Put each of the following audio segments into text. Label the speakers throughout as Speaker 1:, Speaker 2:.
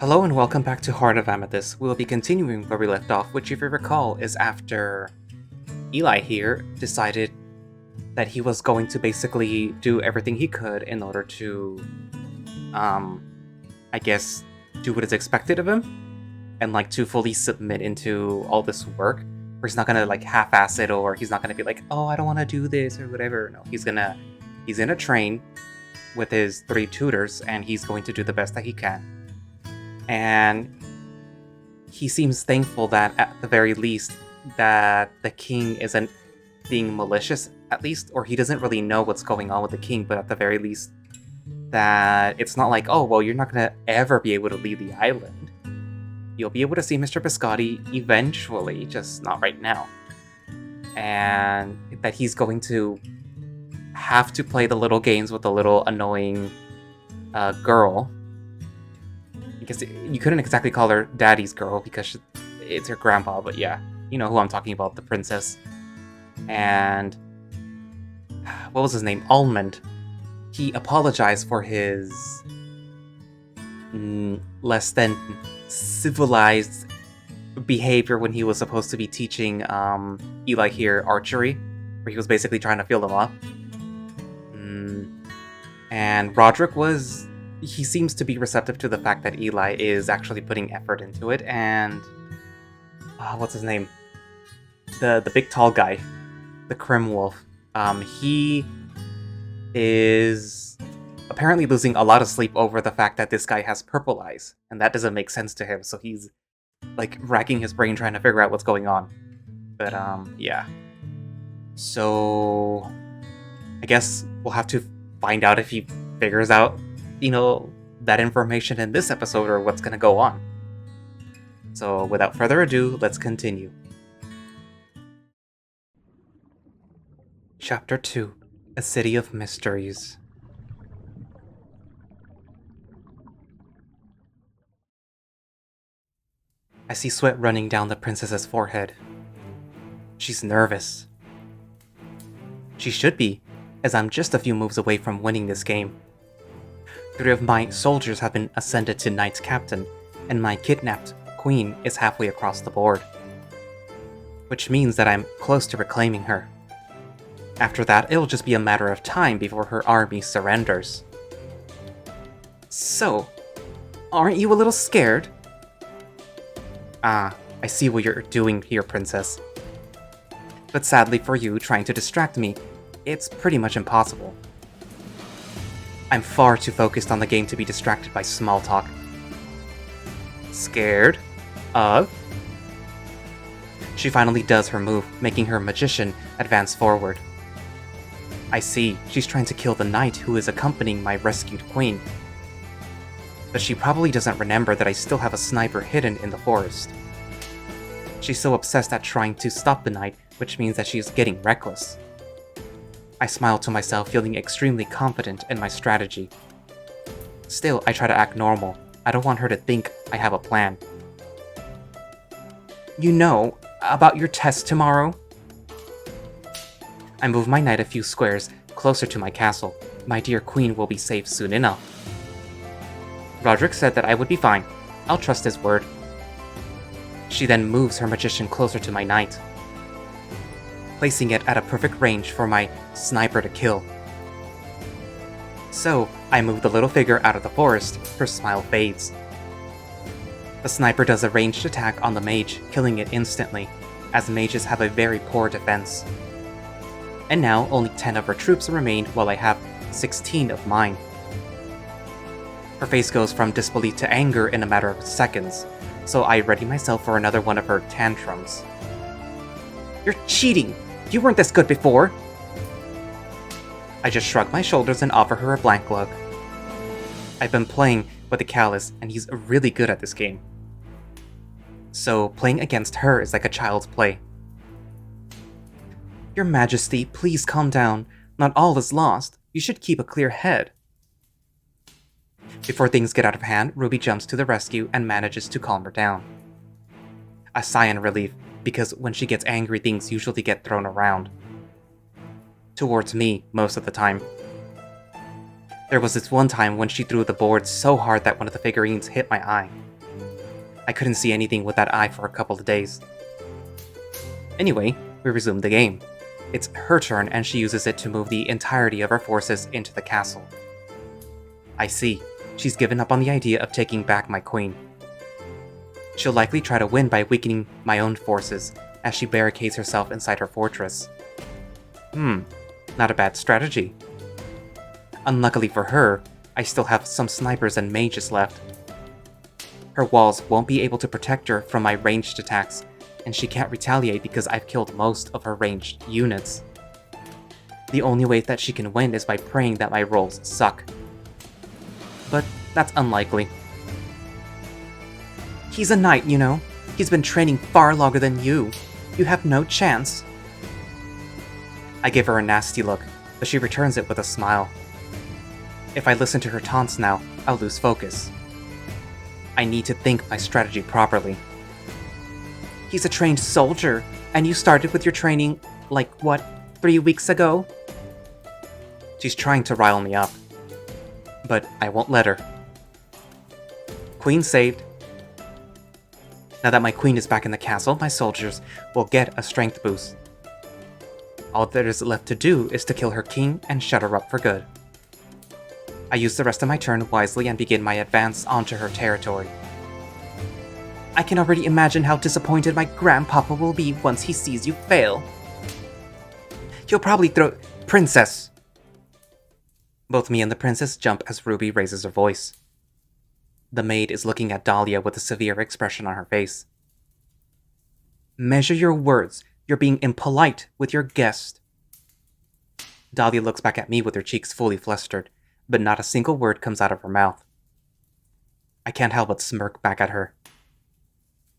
Speaker 1: Hello and welcome back to Heart of Amethyst. We'll be continuing where we left off, which if you recall is after Ehlly here decided that he was going to basically do everything he could in order to, I guess, do what is expected of him, and to fully submit into all this work, where he's not gonna half-ass it, or he's not gonna be like, oh, I don't want to do this or whatever. No, he's gonna train with his 3 tutors, and he's going to do the best that he can. And he seems thankful that, at the very least, that the king isn't being malicious, at least, or he doesn't really know what's going on with the king, but at the very least, that it's not like, oh, well, you're not going to ever be able to leave the island. You'll be able to see Mr. Biscotti eventually, just not right now. And that he's going to have to play the little games with the little annoying girl. Because you couldn't exactly call her daddy's girl because it's her grandpa, but yeah, you know who I'm talking about, the princess. And what was his name? Almond. He apologized for his less than civilized behavior when he was supposed to be teaching Ehlly here archery, where he was basically trying to feel them up. And Rodrick he seems to be receptive to the fact that Ehlly is actually putting effort into it, and what's his name? The big tall guy, the Crim Wolf. He is apparently losing a lot of sleep over the fact that this guy has purple eyes, and that doesn't make sense to him, so he's racking his brain trying to figure out what's going on. But yeah. So I guess we'll have to find out if he figures out that information in this episode or what's gonna go on. So without further ado, let's continue. Chapter 2: A City of Mysteries. I see sweat running down the princess's forehead. She's nervous. She should be, as I'm just a few moves away from winning this game. 3 of my soldiers have been ascended to Knight's Captain, and my kidnapped queen is halfway across the board. Which means that I'm close to reclaiming her. After that, it'll just be a matter of time before her army surrenders. So, aren't you a little scared? I see what you're doing here, princess. But sadly for you, trying to distract me, it's pretty much impossible. I'm far too focused on the game to be distracted by small talk. Scared? Of? She finally does her move, making her magician advance forward. I see, she's trying to kill the knight who is accompanying my rescued queen. But she probably doesn't remember that I still have a sniper hidden in the forest. She's so obsessed at trying to stop the knight, which means that she's getting reckless. I smile to myself, feeling extremely confident in my strategy. Still, I try to act normal. I don't want her to think I have a plan. You know about your test tomorrow? I move my knight a few squares closer to my castle. My dear queen will be safe soon enough. Rodrick said that I would be fine. I'll trust his word. She then moves her magician closer to my knight, placing it at a perfect range for my sniper to kill. So, I move the little figure out of the forest. Her smile fades. The sniper does a ranged attack on the mage, killing it instantly, as mages have a very poor defense. And now, only 10 of her troops remain while I have 16 of mine. Her face goes from disbelief to anger in a matter of seconds, so I ready myself for another one of her tantrums. You're cheating! You weren't this good before! I just shrug my shoulders and offer her a blank look. I've been playing with the Callus, and he's really good at this game. So playing against her is like a child's play. Your Majesty, please calm down. Not all is lost. You should keep a clear head. Before things get out of hand, Ruby jumps to the rescue and manages to calm her down. I sigh in relief, because when she gets angry, things usually get thrown around. Towards me, most of the time. There was this one time when she threw the board so hard that one of the figurines hit my eye. I couldn't see anything with that eye for a couple of days. Anyway, we resumed the game. It's her turn and she uses it to move the entirety of her forces into the castle. I see. She's given up on the idea of taking back my queen. She'll likely try to win by weakening my own forces as she barricades herself inside her fortress. Not a bad strategy. Unluckily for her, I still have some snipers and mages left. Her walls won't be able to protect her from my ranged attacks, and she can't retaliate because I've killed most of her ranged units. The only way that she can win is by praying that my rolls suck. But that's unlikely. He's a knight, you know. He's been training far longer than you. You have no chance. I give her a nasty look, but she returns it with a smile. If I listen to her taunts now, I'll lose focus. I need to think my strategy properly. He's a trained soldier, and you started with your training, 3 weeks ago? She's trying to rile me up, but I won't let her. Queen saved. Now that my queen is back in the castle, my soldiers will get a strength boost. All that is left to do is to kill her king and shut her up for good. I use the rest of my turn wisely and begin my advance onto her territory. I can already imagine how disappointed my grandpapa will be once he sees you fail. He'll probably throw— Princess! Both me and the princess jump as Ruby raises her voice. The maid is looking at Dahlia with a severe expression on her face. Measure your words. You're being impolite with your guest. Dahlia looks back at me with her cheeks fully flustered, but not a single word comes out of her mouth. I can't help but smirk back at her.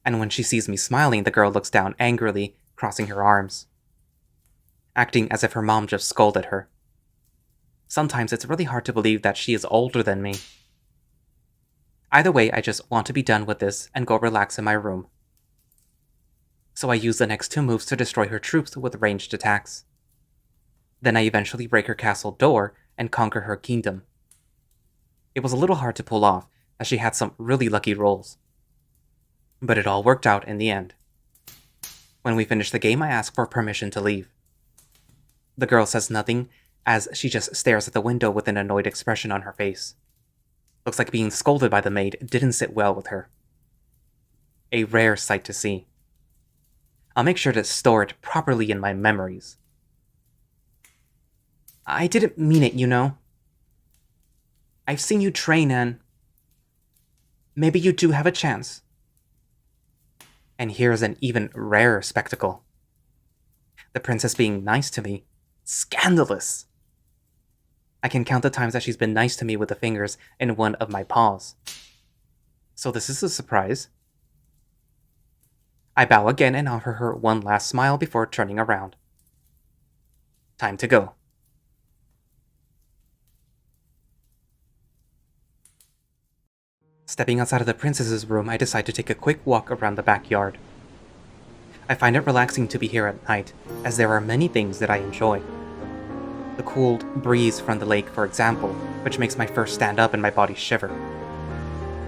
Speaker 1: And when she sees me smiling, the girl looks down angrily, crossing her arms, acting as if her mom just scolded her. Sometimes it's really hard to believe that she is older than me. Either way, I just want to be done with this and go relax in my room. So I use the next 2 moves to destroy her troops with ranged attacks. Then I eventually break her castle door and conquer her kingdom. It was a little hard to pull off, as she had some really lucky rolls. But it all worked out in the end. When we finish the game, I ask for permission to leave. The girl says nothing, as she just stares at the window with an annoyed expression on her face. Looks like being scolded by the maid didn't sit well with her. A rare sight to see. I'll make sure to store it properly in my memories. I didn't mean it, you know. I've seen you train and maybe you do have a chance. And here's an even rarer spectacle. The princess being nice to me. Scandalous! I can count the times that she's been nice to me with the fingers in one of my paws. So this is a surprise. I bow again and offer her one last smile before turning around. Time to go. Stepping outside of the princess's room, I decide to take a quick walk around the backyard. I find it relaxing to be here at night, as there are many things that I enjoy. The cool breeze from the lake, for example, which makes my fur stand up and my body shiver.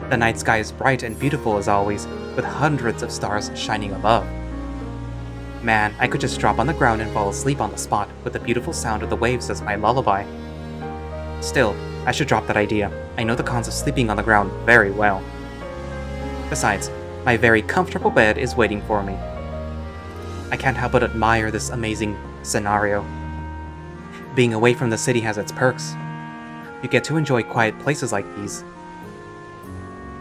Speaker 1: The night sky is bright and beautiful as always, with hundreds of stars shining above. Man, I could just drop on the ground and fall asleep on the spot with the beautiful sound of the waves as my lullaby. Still, I should drop that idea. I know the cons of sleeping on the ground very well. Besides, my very comfortable bed is waiting for me. I can't help but admire this amazing scenario. Being away from the city has its perks. You get to enjoy quiet places like these.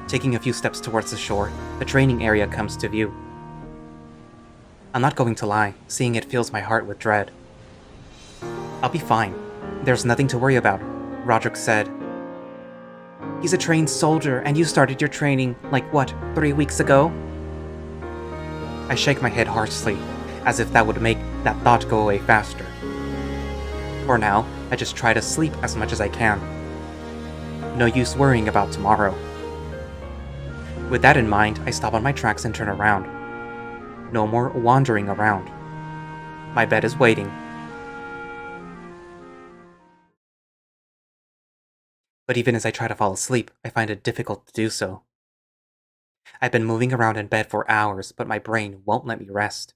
Speaker 1: Taking a few steps towards the shore, the training area comes to view. I'm not going to lie, seeing it fills my heart with dread. I'll be fine. There's nothing to worry about, Rodrick said. He's a trained soldier, and you started your training, 3 weeks ago? I shake my head harshly, as if that would make that thought go away faster. For now, I just try to sleep as much as I can. No use worrying about tomorrow. With that in mind, I stop on my tracks and turn around. No more wandering around. My bed is waiting. But even as I try to fall asleep, I find it difficult to do so. I've been moving around in bed for hours, but my brain won't let me rest.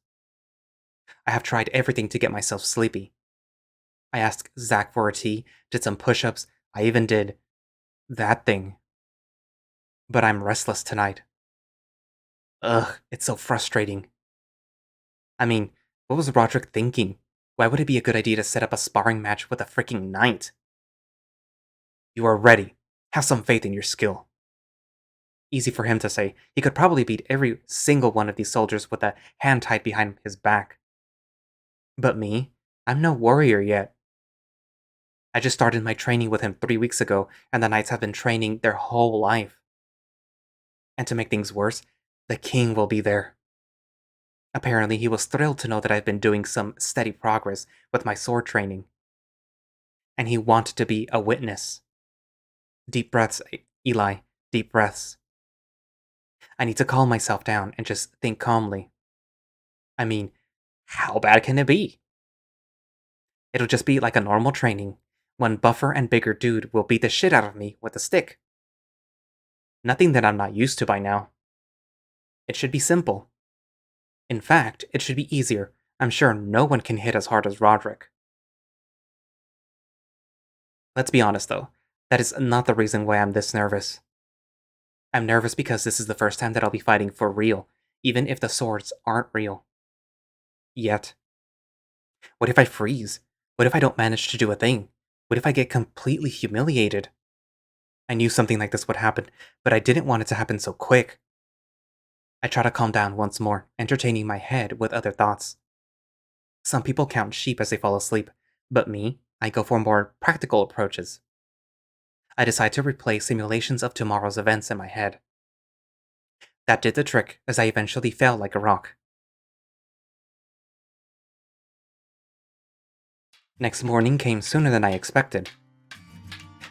Speaker 1: I have tried everything to get myself sleepy. I asked Zach for a tea, did some push ups, I even did that thing. But I'm restless tonight. Ugh, it's so frustrating. I mean, what was Rodrick thinking? Why would it be a good idea to set up a sparring match with a freaking knight? You are ready. Have some faith in your skill. Easy for him to say. He could probably beat every single one of these soldiers with a hand tied behind his back. But me? I'm no warrior yet. I just started my training with him 3 weeks ago, and the knights have been training their whole life. And to make things worse, the king will be there. Apparently, he was thrilled to know that I've been doing some steady progress with my sword training. And he wanted to be a witness. Deep breaths, Ehlly. Deep breaths. I need to calm myself down and just think calmly. I mean, how bad can it be? It'll just be like a normal training. One buffer and bigger dude will beat the shit out of me with a stick. Nothing that I'm not used to by now. It should be simple. In fact, it should be easier. I'm sure no one can hit as hard as Rodrick. Let's be honest though, that is not the reason why I'm this nervous. I'm nervous because this is the first time that I'll be fighting for real, even if the swords aren't real. Yet. What if I freeze? What if I don't manage to do a thing? What if I get completely humiliated? I knew something like this would happen, but I didn't want it to happen so quick. I try to calm down once more, entertaining my head with other thoughts. Some people count sheep as they fall asleep, but me, I go for more practical approaches. I decide to replay simulations of tomorrow's events in my head. That did the trick, as I eventually fell like a rock. Next morning came sooner than I expected.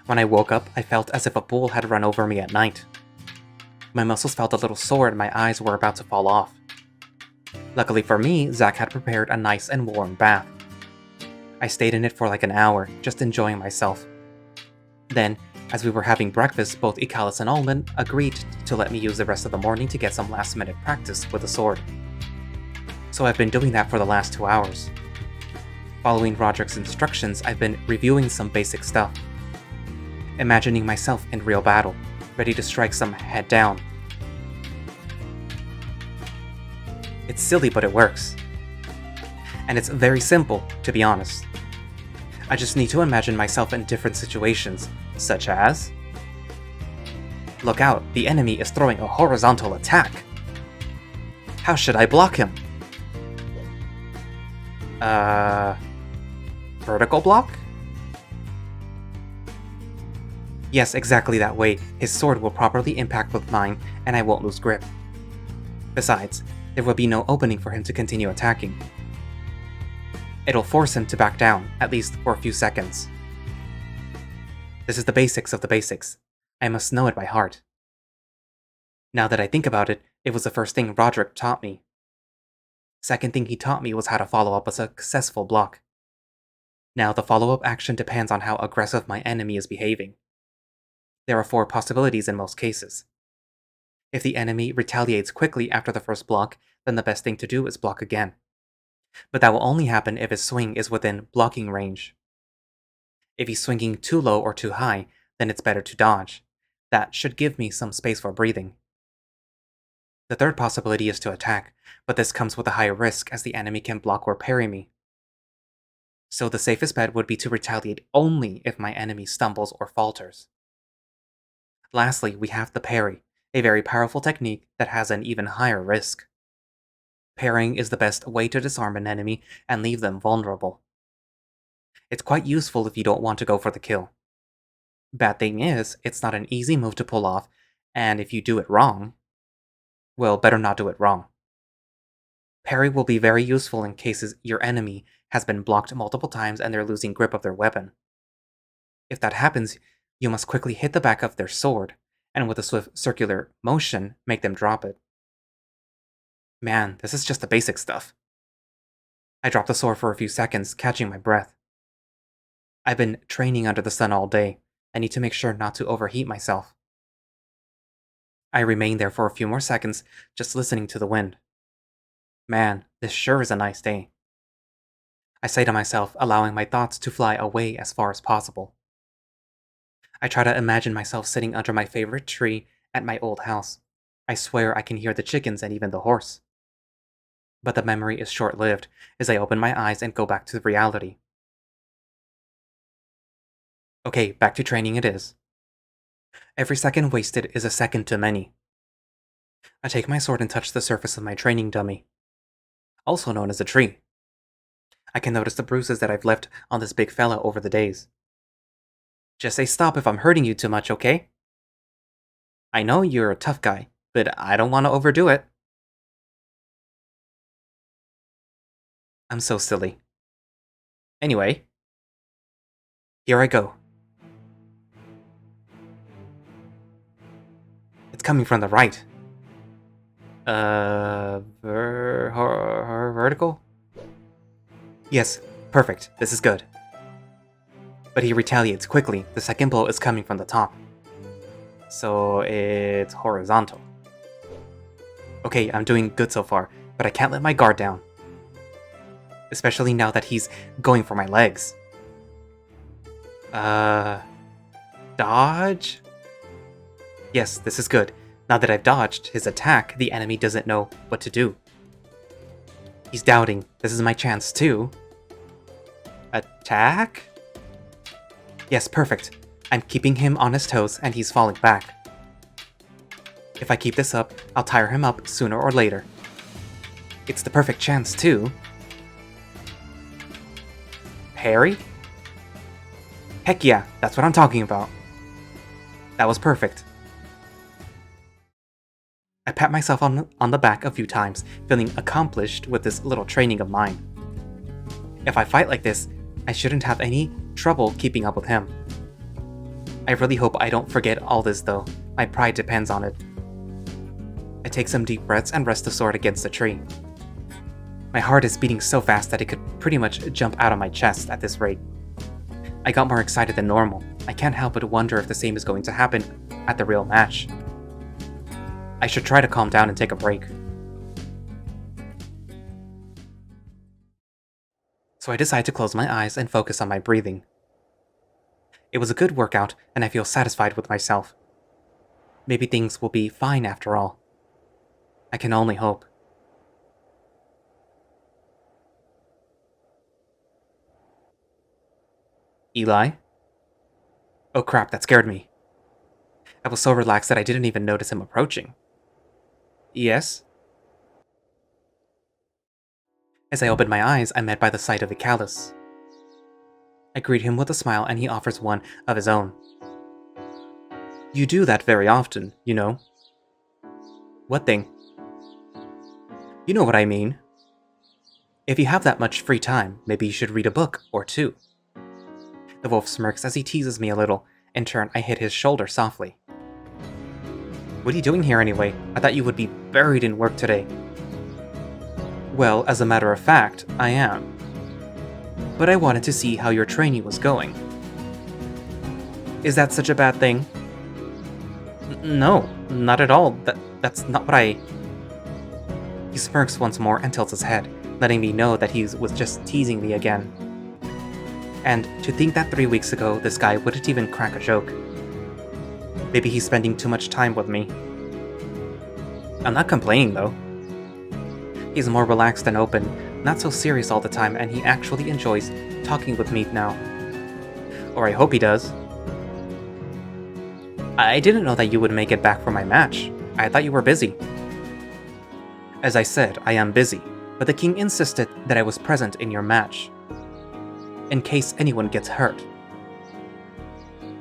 Speaker 1: When I woke up, I felt as if a bull had run over me at night. My muscles felt a little sore and my eyes were about to fall off. Luckily for me, Zach had prepared a nice and warm bath. I stayed in it for like an hour, just enjoying myself. Then, as we were having breakfast, both Icalis and Almond agreed to let me use the rest of the morning to get some last-minute practice with a sword. So I've been doing that for the last 2 hours. Following Rodrick's instructions, I've been reviewing some basic stuff. Imagining myself in real battle, ready to strike some head down. It's silly, but it works. And it's very simple, to be honest. I just need to imagine myself in different situations, such as... Look out, the enemy is throwing a horizontal attack. How should I block him? Vertical block? Yes, exactly that way. His sword will properly impact with mine, and I won't lose grip. Besides, there will be no opening for him to continue attacking. It'll force him to back down, at least for a few seconds. This is the basics of the basics. I must know it by heart. Now that I think about it, it was the first thing Rodrick taught me. Second thing he taught me was how to follow up a successful block. Now the follow-up action depends on how aggressive my enemy is behaving. There are 4 possibilities in most cases. If the enemy retaliates quickly after the first block, then the best thing to do is block again. But that will only happen if his swing is within blocking range. If he's swinging too low or too high, then it's better to dodge. That should give me some space for breathing. The third possibility is to attack, but this comes with a higher risk as the enemy can block or parry me. So the safest bet would be to retaliate only if my enemy stumbles or falters. Lastly, we have the parry, a very powerful technique that has an even higher risk. Parrying is the best way to disarm an enemy and leave them vulnerable. It's quite useful if you don't want to go for the kill. Bad thing is, it's not an easy move to pull off, and if you do it wrong, well, better not do it wrong. Parry will be very useful in cases your enemy has been blocked multiple times and they're losing grip of their weapon. If that happens, you must quickly hit the back of their sword, and with a swift circular motion, make them drop it. Man, this is just the basic stuff. I drop the sword for a few seconds, catching my breath. I've been training under the sun all day. I need to make sure not to overheat myself. I remained there for a few more seconds, just listening to the wind. Man, this sure is a nice day. I say to myself, allowing my thoughts to fly away as far as possible. I try to imagine myself sitting under my favorite tree at my old house. I swear I can hear the chickens and even the horse. But the memory is short-lived as I open my eyes and go back to reality. Okay, back to training it is. Every second wasted is a second too many. I take my sword and touch the surface of my training dummy, also known as a tree. I can notice the bruises that I've left on this big fella over the days. Just say stop if I'm hurting you too much, okay? I know you're a tough guy, but I don't want to overdo it. I'm so silly. Anyway, here I go. It's coming from the right. Vertical? Yes, perfect. This is good. But he retaliates quickly. The second blow is coming from the top. So it's horizontal. Okay, I'm doing good so far, but I can't let my guard down. Especially now that he's going for my legs. Dodge? Yes, this is good. Now that I've dodged his attack, the enemy doesn't know what to do. He's doubting. This is my chance too. Attack? Yes, perfect. I'm keeping him on his toes and he's falling back. If I keep this up, I'll tire him up sooner or later. It's the perfect chance too. Parry? Heck yeah, that's what I'm talking about. That was perfect. I pat myself on the back a few times, feeling accomplished with this little training of mine. If I fight like this, I shouldn't have any trouble keeping up with him. I really hope I don't forget all this though. My pride depends on it. I take some deep breaths and rest the sword against the tree. My heart is beating so fast that it could pretty much jump out of my chest at this rate. I got more excited than normal. I can't help but wonder if the same is going to happen at the real match. I should try to calm down and take a break. So I decide to close my eyes and focus on my breathing. It was a good workout, and I feel satisfied with myself. Maybe things will be fine after all. I can only hope. Ehlly? Oh crap, that scared me. I was so relaxed that I didn't even notice him approaching. Yes? As I opened my eyes, I'm met by the sight of Ehlly. I greet him with a smile and he offers one of his own. You do that very often, you know. What thing? You know what I mean. If you have that much free time, maybe you should read a book or two. The wolf smirks as he teases me a little. In turn, I hit his shoulder softly. What are you doing here anyway? I thought you would be buried in work today. Well, as a matter of fact, I am. But I wanted to see how your training was going. Is that such a bad thing? No, not at all. That's not what I... He smirks once more and tilts his head, letting me know that he was just teasing me again. And to think that 3 weeks ago, this guy wouldn't even crack a joke. Maybe he's spending too much time with me. I'm not complaining though. He's more relaxed and open, not so serious all the time, and he actually enjoys talking with me now. Or I hope he does. I didn't know that you would make it back for my match. I thought you were busy. As I said, I am busy, but the king insisted that I was present in your match. In case anyone gets hurt.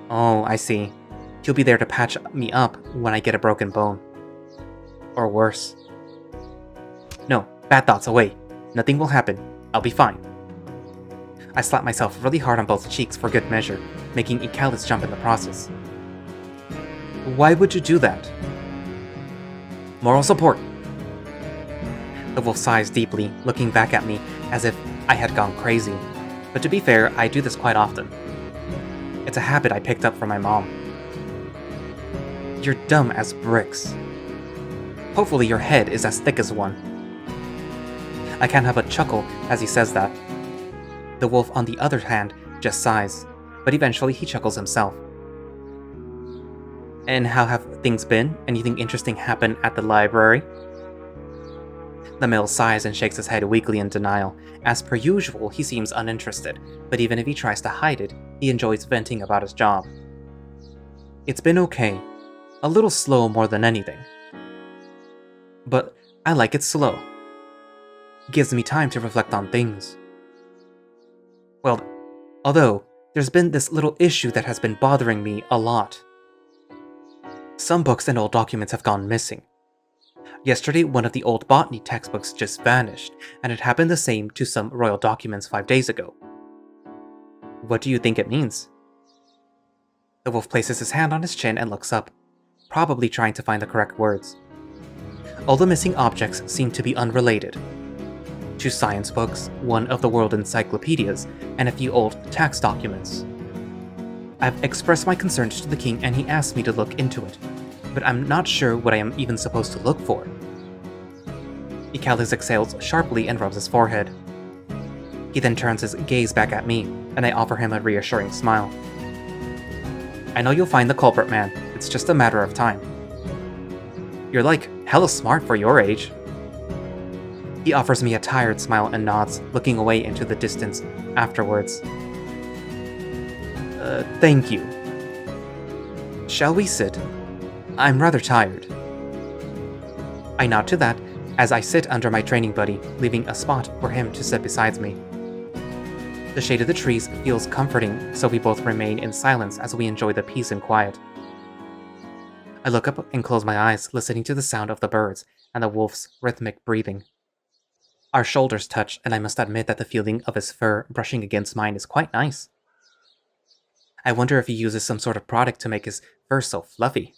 Speaker 1: Oh, I see. He'll be there to patch me up when I get a broken bone. Or worse. No, bad thoughts away. Nothing will happen. I'll be fine. I slap myself really hard on both cheeks for good measure, making Ehlly jump in the process. Why would you do that? Moral support. The wolf sighs deeply, looking back at me as if I had gone crazy. But to be fair, I do this quite often. It's a habit I picked up from my mom. You're dumb as bricks. Hopefully your head is as thick as one. I can't help but chuckle as he says that. The wolf, on the other hand, just sighs, but eventually he chuckles himself. And how have things been? Anything interesting happen at the library? The male sighs and shakes his head weakly in denial. As per usual, he seems uninterested, but even if he tries to hide it, he enjoys venting about his job. It's been okay. A little slow more than anything. But I like it slow. It gives me time to reflect on things. Well, although, there's been this little issue that has been bothering me a lot. Some books and old documents have gone missing. Yesterday, one of the old botany textbooks just vanished, and it happened the same to some royal documents 5 days ago. What do you think it means? The wolf places his hand on his chin and looks up, probably trying to find the correct words. All the missing objects seem to be unrelated. 2 science books, 1 of the world encyclopedias, and a few old tax documents. I've expressed my concerns to the king and he asked me to look into it, but I'm not sure what I am even supposed to look for. Ehlly exhales sharply and rubs his forehead. He then turns his gaze back at me, and I offer him a reassuring smile. I know you'll find the culprit, man. It's just a matter of time. You're like hella smart for your age. He offers me a tired smile and nods, looking away into the distance afterwards. Thank you. Shall we sit? I'm rather tired. I nod to that as I sit under my training buddy, leaving a spot for him to sit beside me. The shade of the trees feels comforting, so we both remain in silence as we enjoy the peace and quiet. I look up and close my eyes, listening to the sound of the birds and the wolf's rhythmic breathing. Our shoulders touch, and I must admit that the feeling of his fur brushing against mine is quite nice. I wonder if he uses some sort of product to make his fur so fluffy.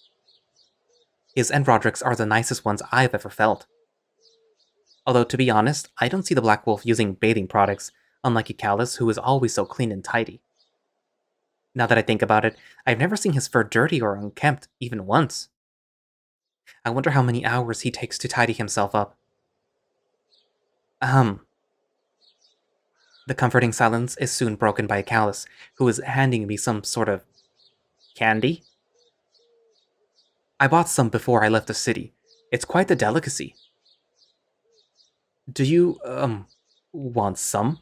Speaker 1: His and Rodrick's are the nicest ones I've ever felt. Although, to be honest, I don't see the Black Wolf using bathing products, unlike Ehlly, who is always so clean and tidy. Now that I think about it, I've never seen his fur dirty or unkempt, even once. I wonder how many hours he takes to tidy himself up. The comforting silence is soon broken by Ehlly, who is handing me some sort of candy. I bought some before I left the city. It's quite the delicacy. Do you, want some?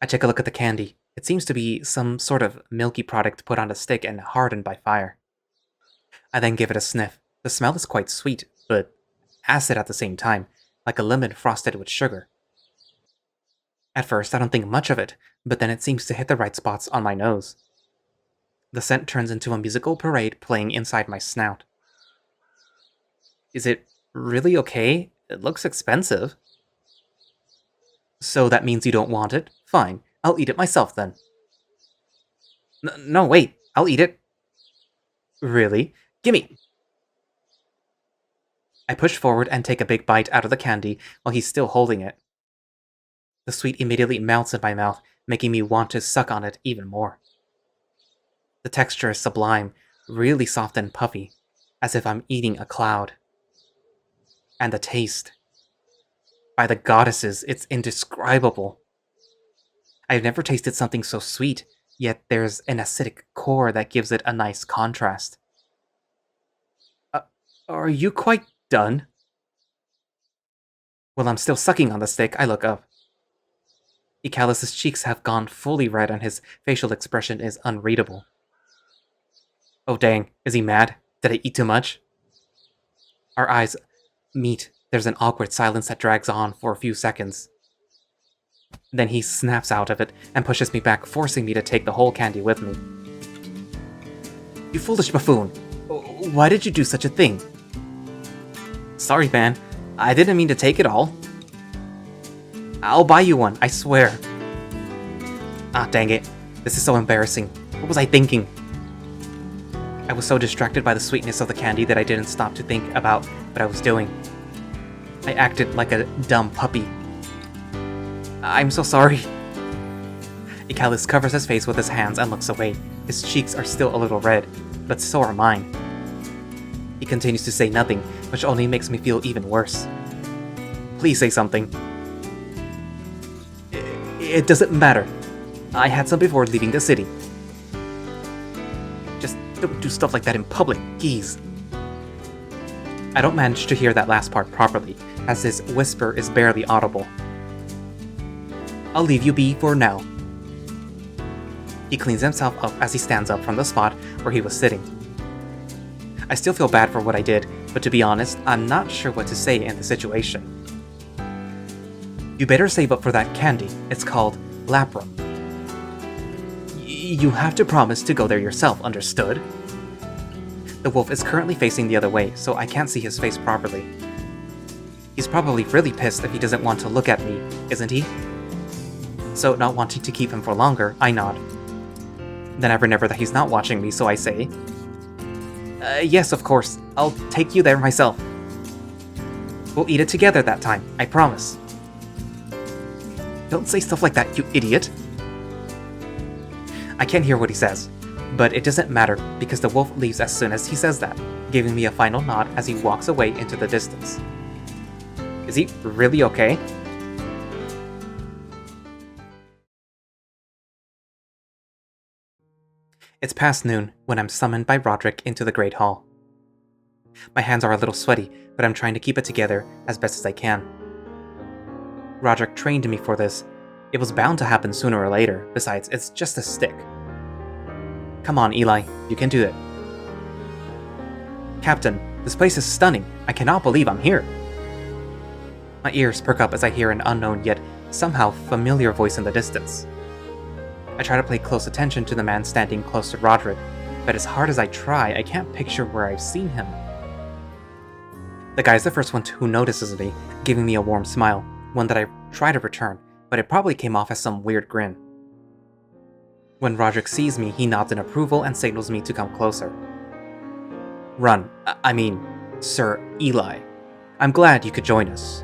Speaker 1: I take a look at the candy. It seems to be some sort of milky product put on a stick and hardened by fire. I then give it a sniff. The smell is quite sweet, but acid at the same time, like a lemon frosted with sugar. At first, I don't think much of it, but then it seems to hit the right spots on my nose. The scent turns into a musical parade playing inside my snout. Is it really okay? It looks expensive. So that means you don't want it? Fine, I'll eat it myself then. No, wait, I'll eat it. Really? Gimme! I push forward and take a big bite out of the candy while he's still holding it. The sweet immediately melts in my mouth, making me want to suck on it even more. The texture is sublime, really soft and puffy, as if I'm eating a cloud. And the taste. By the goddesses, it's indescribable. I've never tasted something so sweet, yet there's an acidic core that gives it a nice contrast. Are you quite done? While I'm still sucking on the stick, I look up. Ehlly's cheeks have gone fully red and his facial expression is unreadable. Oh dang, is he mad? Did I eat too much? Our eyes meet. There's an awkward silence that drags on for a few seconds. Then he snaps out of it and pushes me back, forcing me to take the whole candy with me. You foolish buffoon! Why did you do such a thing? Sorry, man. I didn't mean to take it all. I'll buy you one, I swear. Ah, dang it. This is so embarrassing. What was I thinking? I was so distracted by the sweetness of the candy that I didn't stop to think about what I was doing. I acted like a dumb puppy. I'm so sorry. Ehlly covers his face with his hands and looks away. His cheeks are still a little red. but so are mine. He continues to say nothing, which only makes me feel even worse. Please say something. It doesn't matter. I had some before leaving the city. Just don't do stuff like that in public, geez. I don't manage to hear that last part properly, as his whisper is barely audible. I'll leave you be for now. He cleans himself up as he stands up from the spot where he was sitting. I still feel bad for what I did, but to be honest, I'm not sure what to say in the situation. You better save up for that candy. It's called Laprum. You have to promise to go there yourself, understood? The wolf is currently facing the other way, so I can't see his face properly. He's probably really pissed if he doesn't want to look at me, isn't he? So, not wanting to keep him for longer, I nod. Then I remember that he's not watching me, so I say, yes, of course. I'll take you there myself. We'll eat it together that time, I promise. Don't say stuff like that, you idiot. I can't hear what he says, but it doesn't matter because the wolf leaves as soon as he says that, giving me a final nod as he walks away into the distance. Is he really okay? It's past noon when I'm summoned by Rodrick into the Great Hall. My hands are a little sweaty, but I'm trying to keep it together as best as I can. Rodrick trained me for this. It was bound to happen sooner or later, besides, it's just a stick. Come on, Ehlly, you can do it. Captain, this place is stunning. I cannot believe I'm here. My ears perk up as I hear an unknown yet somehow familiar voice in the distance. I try to pay close attention to the man standing close to Rodrick, but as hard as I try, I can't picture where I've seen him. The guy's the first one who notices me, giving me a warm smile, one that I try to return, but it probably came off as some weird grin. When Rodrick sees me, he nods in approval and signals me to come closer. Sir Ehlly. I'm glad you could join us.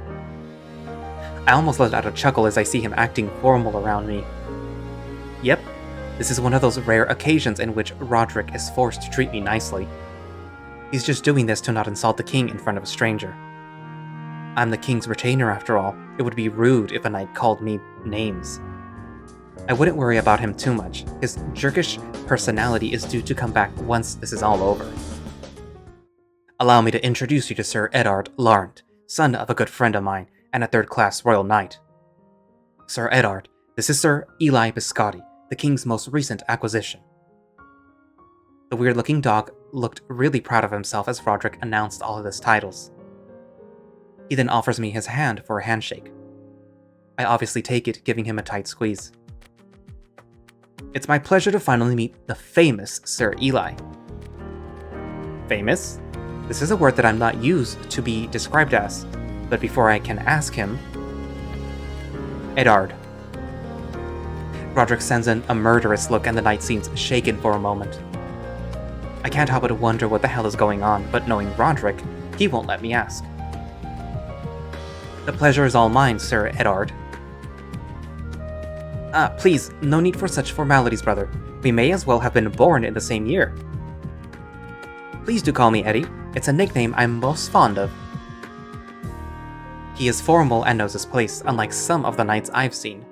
Speaker 1: I almost let out a chuckle as I see him acting formal around me. Yep, this is one of those rare occasions in which Rodrick is forced to treat me nicely. He's just doing this to not insult the king in front of a stranger. I'm the king's retainer after all. It would be rude if a knight called me names. I wouldn't worry about him too much. His jerkish personality is due to come back once this is all over. Allow me to introduce you to Sir Eddard Larnt, son of a good friend of mine and a third-class royal knight. Sir Eddard, this is Sir Ehlly Biscotti, the king's most recent acquisition. The weird-looking dog looked really proud of himself as Rodrick announced all of his titles. He then offers me his hand for a handshake. I obviously take it, giving him a tight squeeze. It's my pleasure to finally meet the famous Sir Ehlly. Famous? This is a word that I'm not used to be described as, but before I can ask him... Eddard. Rodrick sends in a murderous look and the knight seems shaken for a moment. I can't help but wonder what the hell is going on, but knowing Rodrick, he won't let me ask. The pleasure is all mine, Sir Eddard. Please, no need for such formalities, brother. We may as well have been born in the same year. Please do call me Eddy. It's a nickname I'm most fond of. He is formal and knows his place, unlike some of the knights I've seen.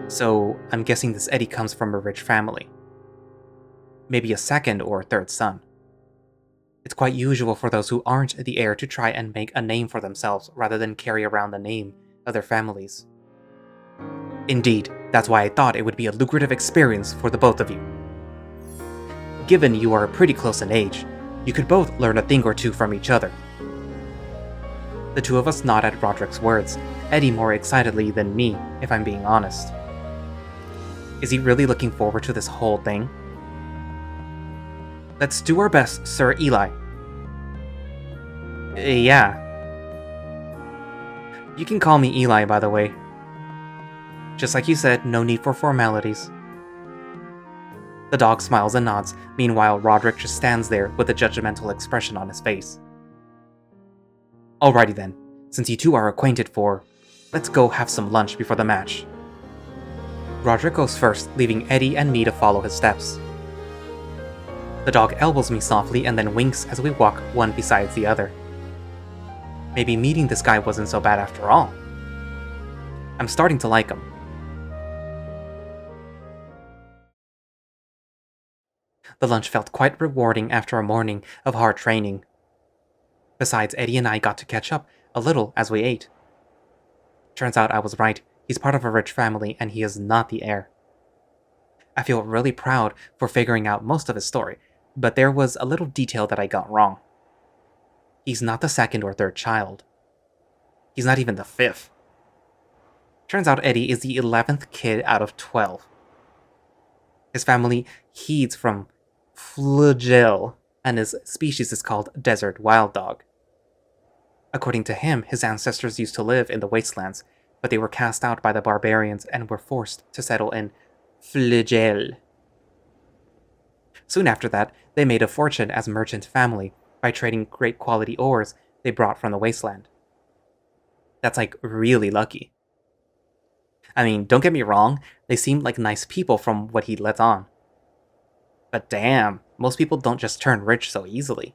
Speaker 1: So, I'm guessing this Eddy comes from a rich family. Maybe a second or third son. It's quite usual for those who aren't the heir to try and make a name for themselves rather than carry around the name of their families. Indeed, that's why I thought it would be a lucrative experience for the both of you. Given you are pretty close in age, you could both learn a thing or two from each other. The two of us nod at Rodrick's words, Eddy more excitedly than me, if I'm being honest. Is he really looking forward to this whole thing? Let's do our best, Sir Ehlly. Yeah. You can call me Ehlly, by the way. Just like you said, no need for formalities. The dog smiles and nods, meanwhile Rodrick just stands there with a judgmental expression on his face. Alrighty then, since you two are acquainted let's go have some lunch before the match. Rodrick goes first, leaving Eddy and me to follow his steps. The dog elbows me softly and then winks as we walk one beside the other. Maybe meeting this guy wasn't so bad after all. I'm starting to like him. The lunch felt quite rewarding after a morning of hard training. Besides, Eddy and I got to catch up a little as we ate. Turns out I was right. He's part of a rich family and he is not the heir. I feel really proud for figuring out most of his story, but there was a little detail that I got wrong. He's not the second or third child. He's not even the fifth. Turns out Eddy is the 11th kid out of 12. His family heeds from flagell, and his species is called desert wild dog. According to him, his ancestors used to live in the wastelands, but they were cast out by the barbarians and were forced to settle in flagell. Soon after that, they made a fortune as a merchant family by trading great quality ores they brought from the wasteland. That's like really lucky. I mean, don't get me wrong, they seemed like nice people from what he let on. But damn, most people don't just turn rich so easily.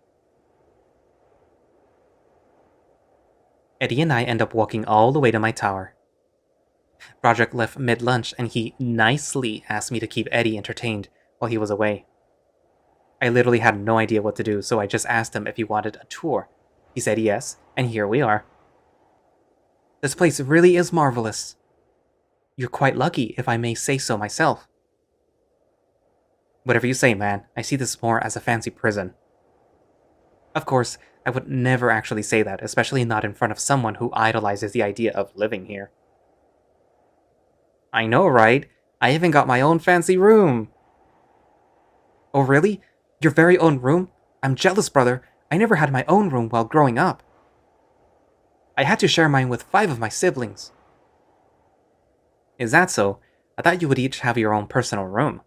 Speaker 1: Eddy and I end up walking all the way to my tower. Rodrick left mid-lunch and he nicely asked me to keep Eddy entertained while he was away. I literally had no idea what to do, so I just asked him if he wanted a tour. He said yes, and here we are. This place really is marvelous. You're quite lucky, if I may say so myself. Whatever you say, man. I see this more as a fancy prison. Of course, I would never actually say that, especially not in front of someone who idolizes the idea of living here. I know, right? I even got my own fancy room. Oh, really? Your very own room? I'm jealous, brother. I never had my own room while growing up. I had to share mine with 5 of my siblings. Is that so? I thought you would each have your own personal room.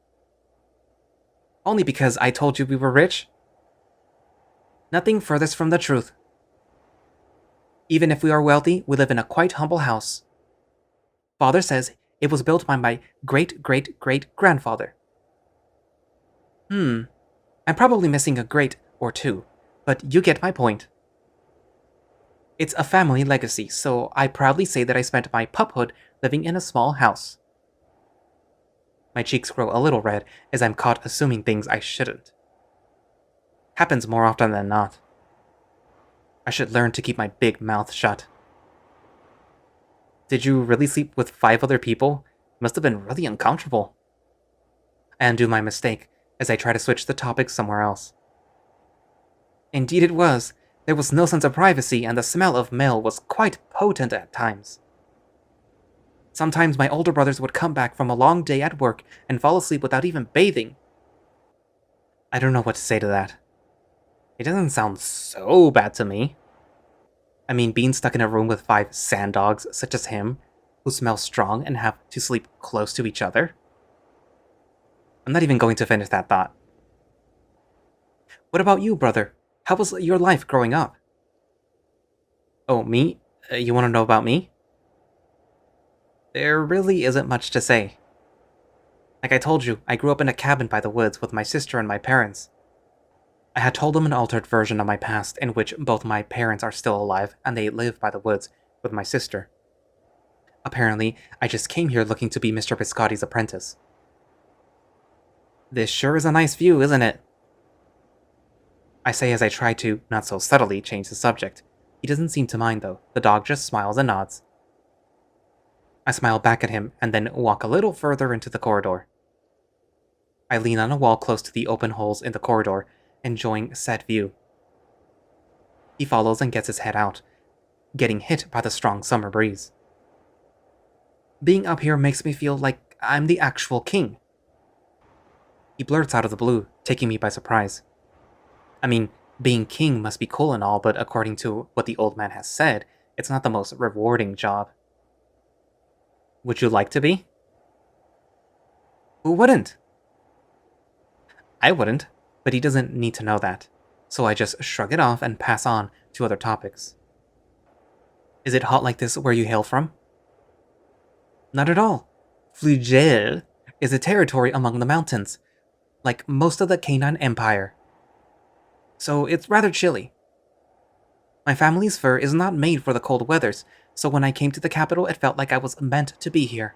Speaker 1: Only because I told you we were rich? Nothing furthest from the truth. Even if we are wealthy, we live in a quite humble house. Father says it was built by my great-great-great-grandfather. I'm probably missing a great or two, but you get my point. It's a family legacy, so I proudly say that I spent my puphood living in a small house. My cheeks grow a little red as I'm caught assuming things I shouldn't. Happens more often than not. I should learn to keep my big mouth shut. Did you really sleep with 5 other people? It must have been really uncomfortable. I undo my mistake as I try to switch the topic somewhere else. Indeed it was. There was no sense of privacy, and the smell of mail was quite potent at times. Sometimes my older brothers would come back from a long day at work and fall asleep without even bathing. I don't know what to say to that. It doesn't sound so bad to me. I mean, being stuck in a room with 5 sand dogs such as him, who smell strong and have to sleep close to each other. I'm not even going to finish that thought. What about you, brother? How was your life growing up? Oh, me? You want to know about me? There really isn't much to say. Like I told you, I grew up in a cabin by the woods with my sister and my parents. I had told them an altered version of my past in which both my parents are still alive and they live by the woods with my sister. Apparently, I just came here looking to be Mr. Biscotti's apprentice. This sure is a nice view, isn't it? I say as I try to, not so subtly, change the subject. He doesn't seem to mind though. The dog just smiles and nods. I smile back at him and then walk a little further into the corridor. I lean on a wall close to the open holes in the corridor, enjoying said view. He follows and gets his head out, getting hit by the strong summer breeze. Being up here makes me feel like I'm the actual king. He blurts out of the blue, taking me by surprise. I mean, being king must be cool and all, but according to what the old man has said, it's not the most rewarding job. Would you like to be? Who wouldn't? I wouldn't, but he doesn't need to know that, so I just shrug it off and pass on to other topics. Is it hot like this where you hail from? Not at all. Flugel is a territory among the mountains. like most of the Canine Empire. So it's rather chilly. My family's fur is not made for the cold weathers, so when I came to the capital, it felt like I was meant to be here.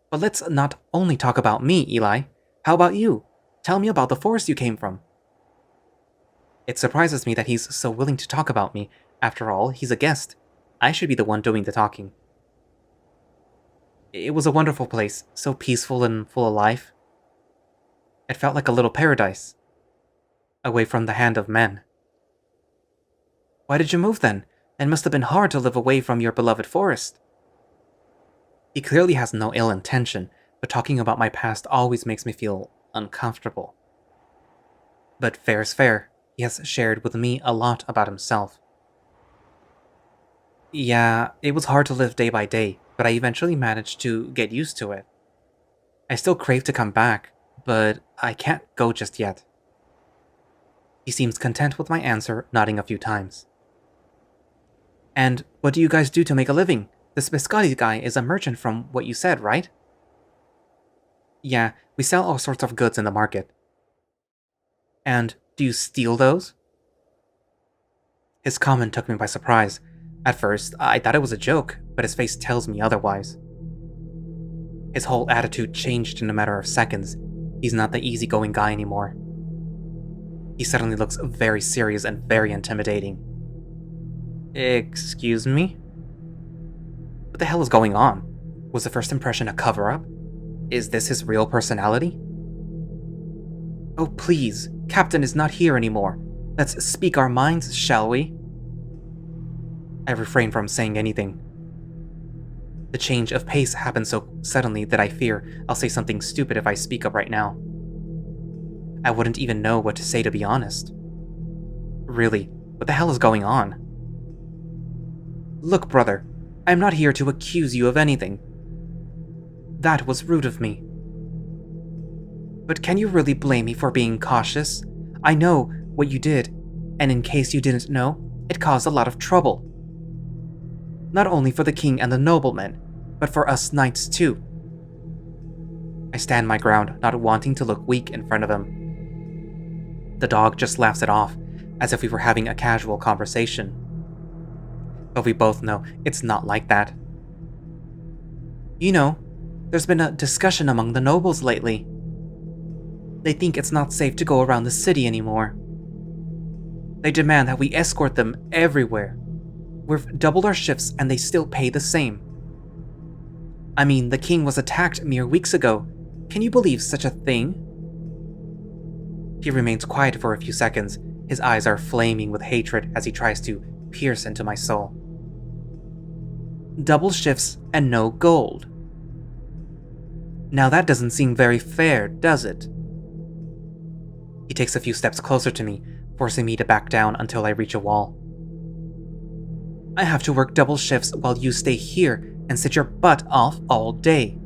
Speaker 1: But let's not only talk about me, Ehlly. How about you? Tell me about the forest you came from. It surprises me that he's so willing to talk about me. After all, he's a guest. I should be the one doing the talking. It was a wonderful place, so peaceful and full of life. It felt like a little paradise, away from the hand of men. Why did you move then? It must have been hard to live away from your beloved forest. He clearly has no ill intention, but talking about my past always makes me feel uncomfortable. But fair's fair. He has shared with me a lot about himself. Yeah, it was hard to live day by day, but I eventually managed to get used to it. I still crave to come back, but I can't go just yet. He seems content with my answer, nodding a few times. And what do you guys do to make a living? This Biscotti guy is a merchant from what you said, right? Yeah, we sell all sorts of goods in the market. And do you steal those? His comment took me by surprise. At first, I thought it was a joke, but his face tells me otherwise. His whole attitude changed in a matter of seconds. He's not the easygoing guy anymore. He suddenly looks very serious and very intimidating. Excuse me? What the hell is going on? Was the first impression a cover-up? Is this his real personality? Oh please, Captain is not here anymore. Let's speak our minds, shall we? I refrain from saying anything. The change of pace happened so suddenly that I fear I'll say something stupid if I speak up right now. I wouldn't even know what to say, to be honest. Really, what the hell is going on? Look, brother, I'm not here to accuse you of anything. That was rude of me. But can you really blame me for being cautious? I know what you did, and in case you didn't know, it caused a lot of trouble. Not only for the king and the noblemen, but for us knights too. I stand my ground, not wanting to look weak in front of him. The dog just laughs it off, as if we were having a casual conversation. But we both know it's not like that. You know, there's been a discussion among the nobles lately. They think it's not safe to go around the city anymore. They demand that we escort them everywhere. We've doubled our shifts and they still pay the same. I mean, the king was attacked mere weeks ago. Can you believe such a thing? He remains quiet for a few seconds. His eyes are flaming with hatred as he tries to pierce into my soul. Double shifts and no gold. Now that doesn't seem very fair, does it? He takes a few steps closer to me, forcing me to back down until I reach a wall. I have to work double shifts while you stay here and sit your butt off all day.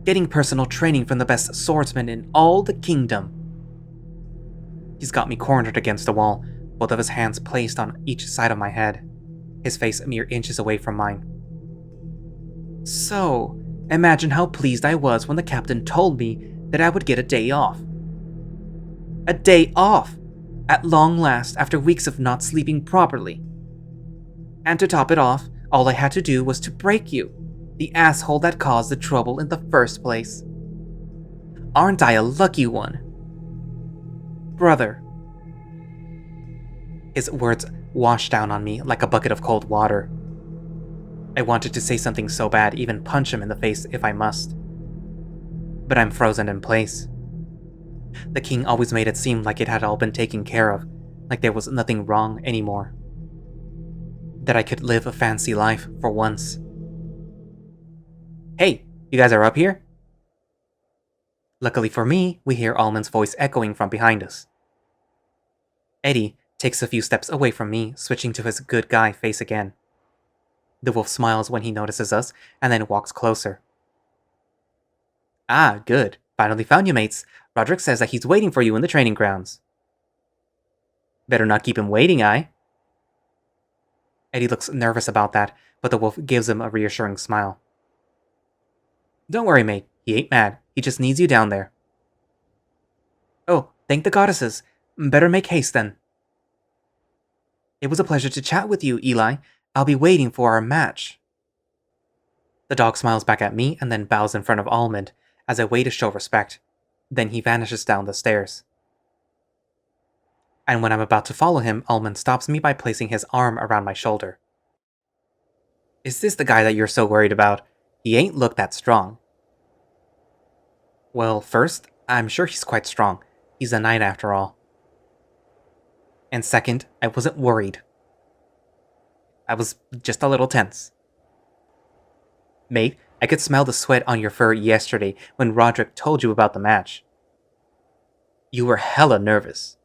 Speaker 1: Getting personal training from the best swordsman in all the kingdom. He's got me cornered against the wall, both of his hands placed on each side of my head, his face mere inches away from mine. So, imagine how pleased I was when the captain told me that I would get a day off. A day off! At long last, after weeks of not sleeping properly. And to top it off, all I had to do was to break you, the asshole that caused the trouble in the first place. Aren't I a lucky one? Brother. His words washed down on me like a bucket of cold water. I wanted to say something so bad, even punch him in the face if I must. But I'm frozen in place. The king always made it seem like it had all been taken care of, like there was nothing wrong anymore. That I could live a fancy life for once. Hey, you guys are up here? Luckily for me, we hear Almond's voice echoing from behind us. Eddy takes a few steps away from me, switching to his good guy face again. The wolf smiles when he notices us, and then walks closer. Ah, good. Finally found you, mates. Rodrick says that he's waiting for you in the training grounds. Better not keep him waiting, Eddy looks nervous about that, but the wolf gives him a reassuring smile. Don't worry, mate. He ain't mad. He just needs you down there. Thank the goddesses. Better make haste then. It was a pleasure to chat with you, Ehlly. I'll be waiting for our match. The dog smiles back at me and then bows in front of Almond as a way to show respect. Then he vanishes down the stairs. And when I'm about to follow him, Almond stops me by placing his arm around my shoulder. Is this the guy that you're so worried about? He ain't look that strong. Well, first, I'm sure he's quite strong. He's a knight after all. And second, I wasn't worried. I was just a little tense. Mate, I could smell the sweat on your fur yesterday when Rodrick told you about the match. You were hella nervous.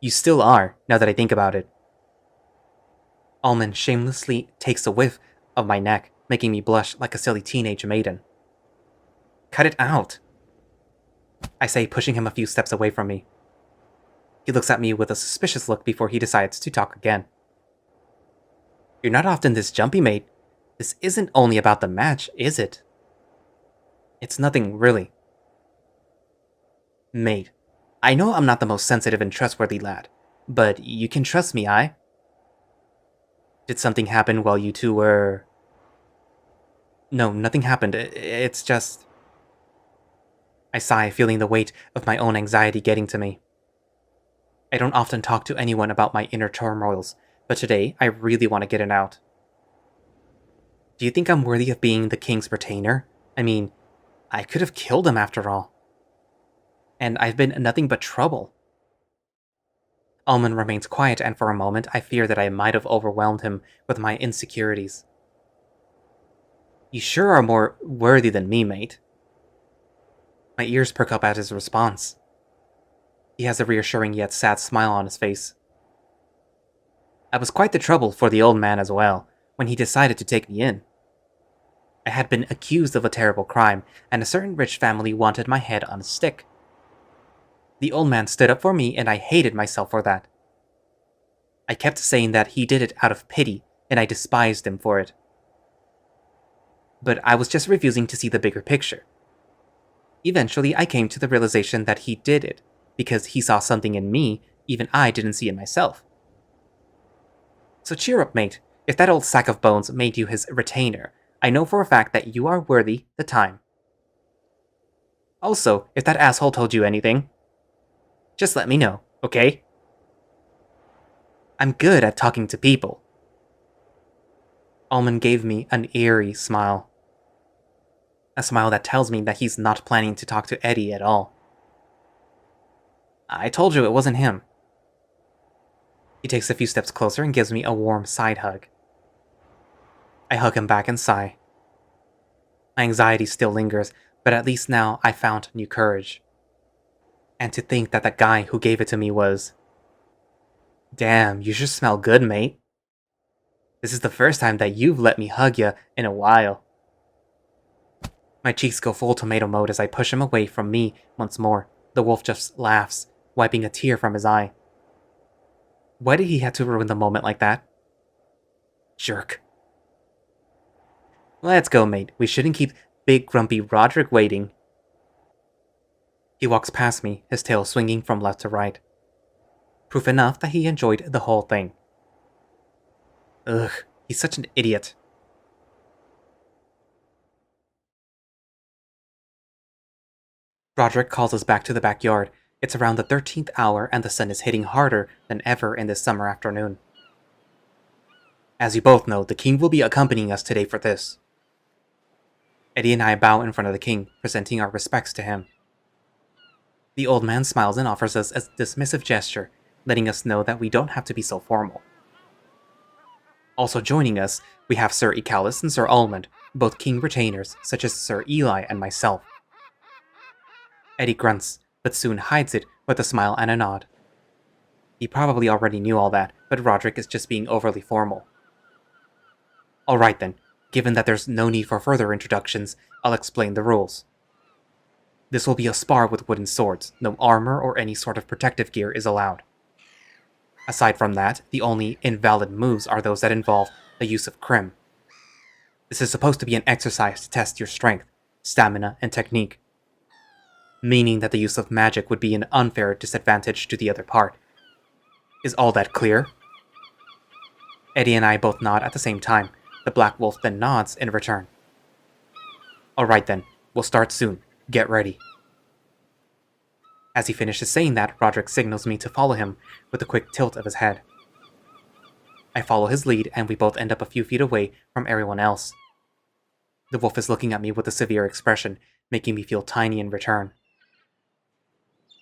Speaker 1: You still are, now that I think about it. Almond shamelessly takes a whiff of my neck, making me blush like a silly teenage maiden. Cut it out, I say, pushing him a few steps away from me. He looks at me with a suspicious look before he decides to talk again. You're not often this jumpy, mate. This isn't only about the match, is it? It's nothing, really. Mate, I know I'm not the most sensitive and trustworthy lad, but you can trust me, aye? Did something happen while you two were... No, nothing happened. It's just... I sigh, feeling the weight of my own anxiety getting to me. I don't often talk to anyone about my inner turmoils, but today I really want to get it out. Do you think I'm worthy of being the king's retainer? I mean, I could have killed him after all. And I've been nothing but trouble. Almond remains quiet, and for a moment I fear that I might have overwhelmed him with my insecurities. You sure are more worthy than me, mate. My ears perk up at his response. He has a reassuring yet sad smile on his face. I was quite the trouble for the old man as well, when he decided to take me in. I had been accused of a terrible crime, and a certain rich family wanted my head on a stick. The old man stood up for me, and I hated myself for that. I kept saying that he did it out of pity, and I despised him for it. But I was just refusing to see the bigger picture. Eventually, I came to the realization that he did it, because he saw something in me even I didn't see in myself. So cheer up, mate. If that old sack of bones made you his retainer, I know for a fact that you are worthy the time. Also, if that asshole told you anything, just let me know, okay? I'm good at talking to people. Almond gave me an eerie smile. A smile that tells me that he's not planning to talk to Eddy at all. I told you it wasn't him. He takes a few steps closer and gives me a warm side hug. I hug him back and sigh. My anxiety still lingers, but at least now I found new courage. And to think that the guy who gave it to me was... Damn, you sure smell good, mate. This is the first time that you've let me hug ya in a while. My cheeks go full tomato mode as I push him away from me once more. The wolf just laughs, wiping a tear from his eye. Why did he have to ruin the moment like that? Jerk. Let's go, mate. We shouldn't keep big grumpy Rodrick waiting. He walks past me, his tail swinging from left to right. Proof enough that he enjoyed the whole thing. Ugh, he's such an idiot. Rodrick calls us back to the backyard. It's around the 13th hour and the sun is hitting harder than ever in this summer afternoon. As you both know, the king will be accompanying us today for this. Eddy and I bow in front of the king, presenting our respects to him. The old man smiles and offers us a dismissive gesture, letting us know that we don't have to be so formal. Also joining us, we have Sir Ehlly and Sir Almond, both king retainers, such as Sir Ehlly and myself. Eddy grunts, but soon hides it with a smile and a nod. He probably already knew all that, but Rodrick is just being overly formal. Alright then, given that there's no need for further introductions, I'll explain the rules. This will be a spar with wooden swords. No armor or any sort of protective gear is allowed. Aside from that, the only invalid moves are those that involve the use of crim. This is supposed to be an exercise to test your strength, stamina, and technique. meaning that the use of magic would be an unfair disadvantage to the other part. Is all that clear? Eddy and I both nod at the same time. The Black Wolf then nods in return. Alright then, we'll start soon. Get ready. As he finishes saying that, Rodrick signals me to follow him with a quick tilt of his head. I follow his lead, and we both end up a few feet away from everyone else. The wolf is looking at me with a severe expression, making me feel tiny in return.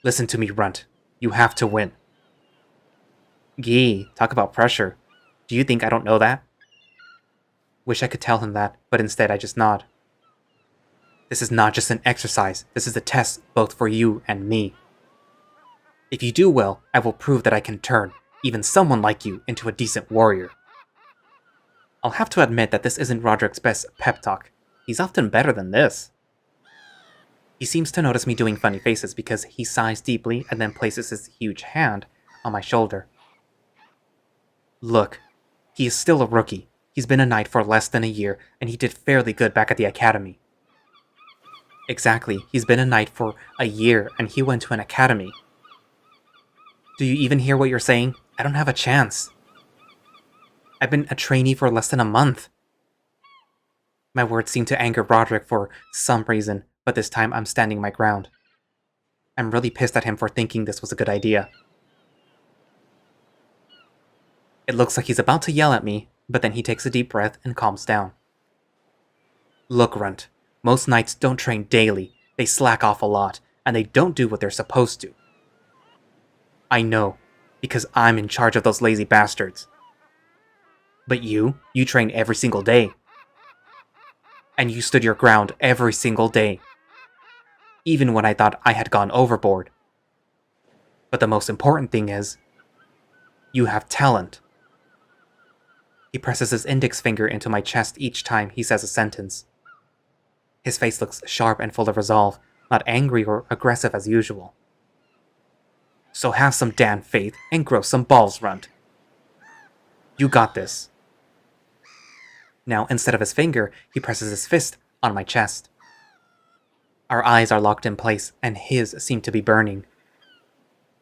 Speaker 1: Listen to me, Runt. You have to win. Gee, talk about pressure. Do you think I don't know that? Wish I could tell him that, but instead I just nod. This is not just an exercise, this is a test both for you and me. If you do well, I will prove that I can turn even someone like you into a decent warrior. I'll have to admit that this isn't Roderick's best pep talk. He's often better than this. He seems to notice me doing funny faces because he sighs deeply and then places his huge hand on my shoulder. Look, he is still a rookie. He's been a knight for less than a year, and he did fairly good back at the academy. Exactly, he's been a knight for a year, and he went to an academy. Do you even hear what you're saying? I don't have a chance. I've been a trainee for less than a month. My words seem to anger Rodrick for some reason, but this time I'm standing my ground. I'm really pissed at him for thinking this was a good idea. It looks like he's about to yell at me, but then he takes a deep breath and calms down. Look, Runt, most knights don't train daily, they slack off a lot, and they don't do what they're supposed to. I know, because I'm in charge of those lazy bastards. But you train every single day. And you stood your ground every single day. Even when I thought I had gone overboard. But the most important thing is, you have talent. He presses his index finger into my chest each time he says a sentence. His face looks sharp and full of resolve, not angry or aggressive as usual. So have some damn faith and grow some balls, Runt. You got this. Now, instead of his finger, he presses his fist on my chest. Our eyes are locked in place, and his seem to be burning.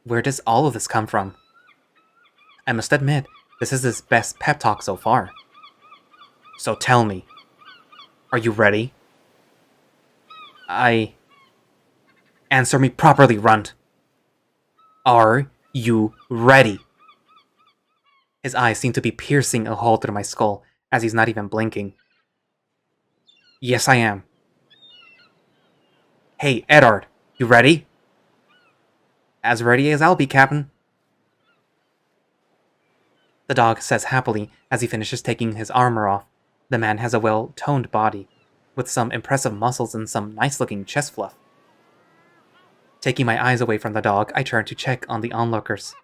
Speaker 1: Where does all of this come from? I must admit, this is his best pep talk so far. So tell me, are you ready? Answer me properly, Runt. Are you ready? His eyes seem to be piercing a hole through my skull, as he's not even blinking. Yes, I am. Hey, Eddard, you ready? As ready as I'll be, Captain. The dog says happily as he finishes taking his armor off. The man has a well-toned body, with some impressive muscles and some nice-looking chest fluff. Taking my eyes away from the dog, I turn to check on the onlookers.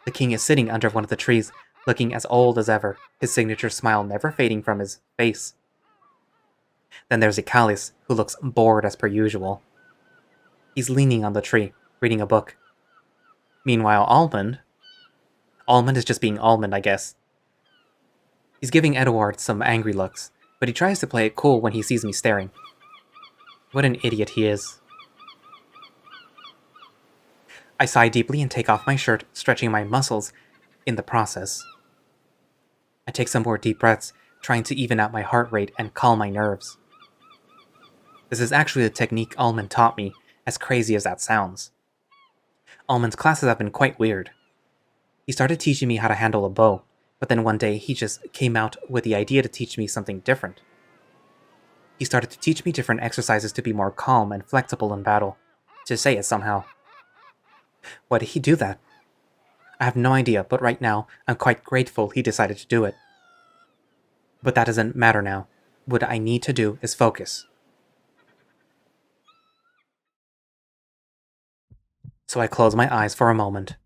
Speaker 1: The king is sitting under one of the trees, looking as old as ever, his signature smile never fading from his face. Then there's Ehlly, who looks bored as per usual. He's leaning on the tree, reading a book. Meanwhile, Almond is just being Almond, I guess. He's giving Edward some angry looks, but he tries to play it cool when he sees me staring. What an idiot he is. I sigh deeply and take off my shirt, stretching my muscles in the process. I take some more deep breaths, trying to even out my heart rate and calm my nerves. This is actually the technique Almond taught me, as crazy as that sounds. Almond's classes have been quite weird. He started teaching me how to handle a bow, but then one day he just came out with the idea to teach me something different. He started to teach me different exercises to be more calm and flexible in battle, to say it somehow. Why did he do that? I have no idea, but right now, I'm quite grateful he decided to do it. But that doesn't matter now. What I need to do is focus. So I close my eyes for a moment.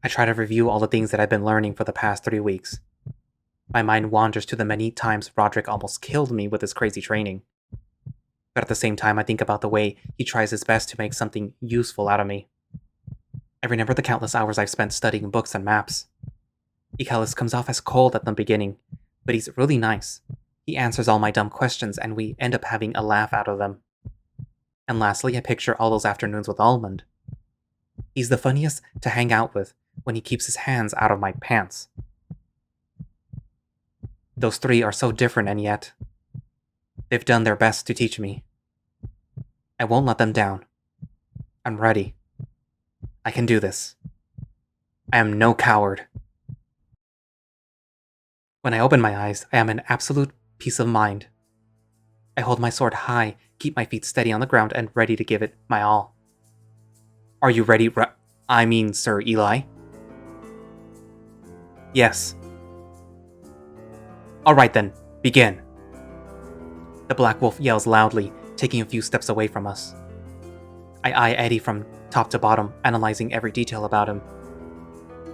Speaker 1: I try to review all the things that I've been learning for the past 3 weeks. My mind wanders to the many times Rodrick almost killed me with his crazy training. But at the same time, I think about the way he tries his best to make something useful out of me. I remember the countless hours I've spent studying books and maps. Ehlly comes off as cold at the beginning, but he's really nice. He answers all my dumb questions and we end up having a laugh out of them. And lastly, I picture all those afternoons with Almond. He's the funniest to hang out with when he keeps his hands out of my pants. Those three are so different, and yet they've done their best to teach me. I won't let them down. I'm ready. I can do this. I am no coward. When I open my eyes, I am in absolute peace of mind. I hold my sword high, keep my feet steady on the ground, and ready to give it my all. Are you ready, Sir Ehlly? Yes. Alright then, begin. The Black Wolf yells loudly, taking a few steps away from us. I eye Eddy from top to bottom, analyzing every detail about him.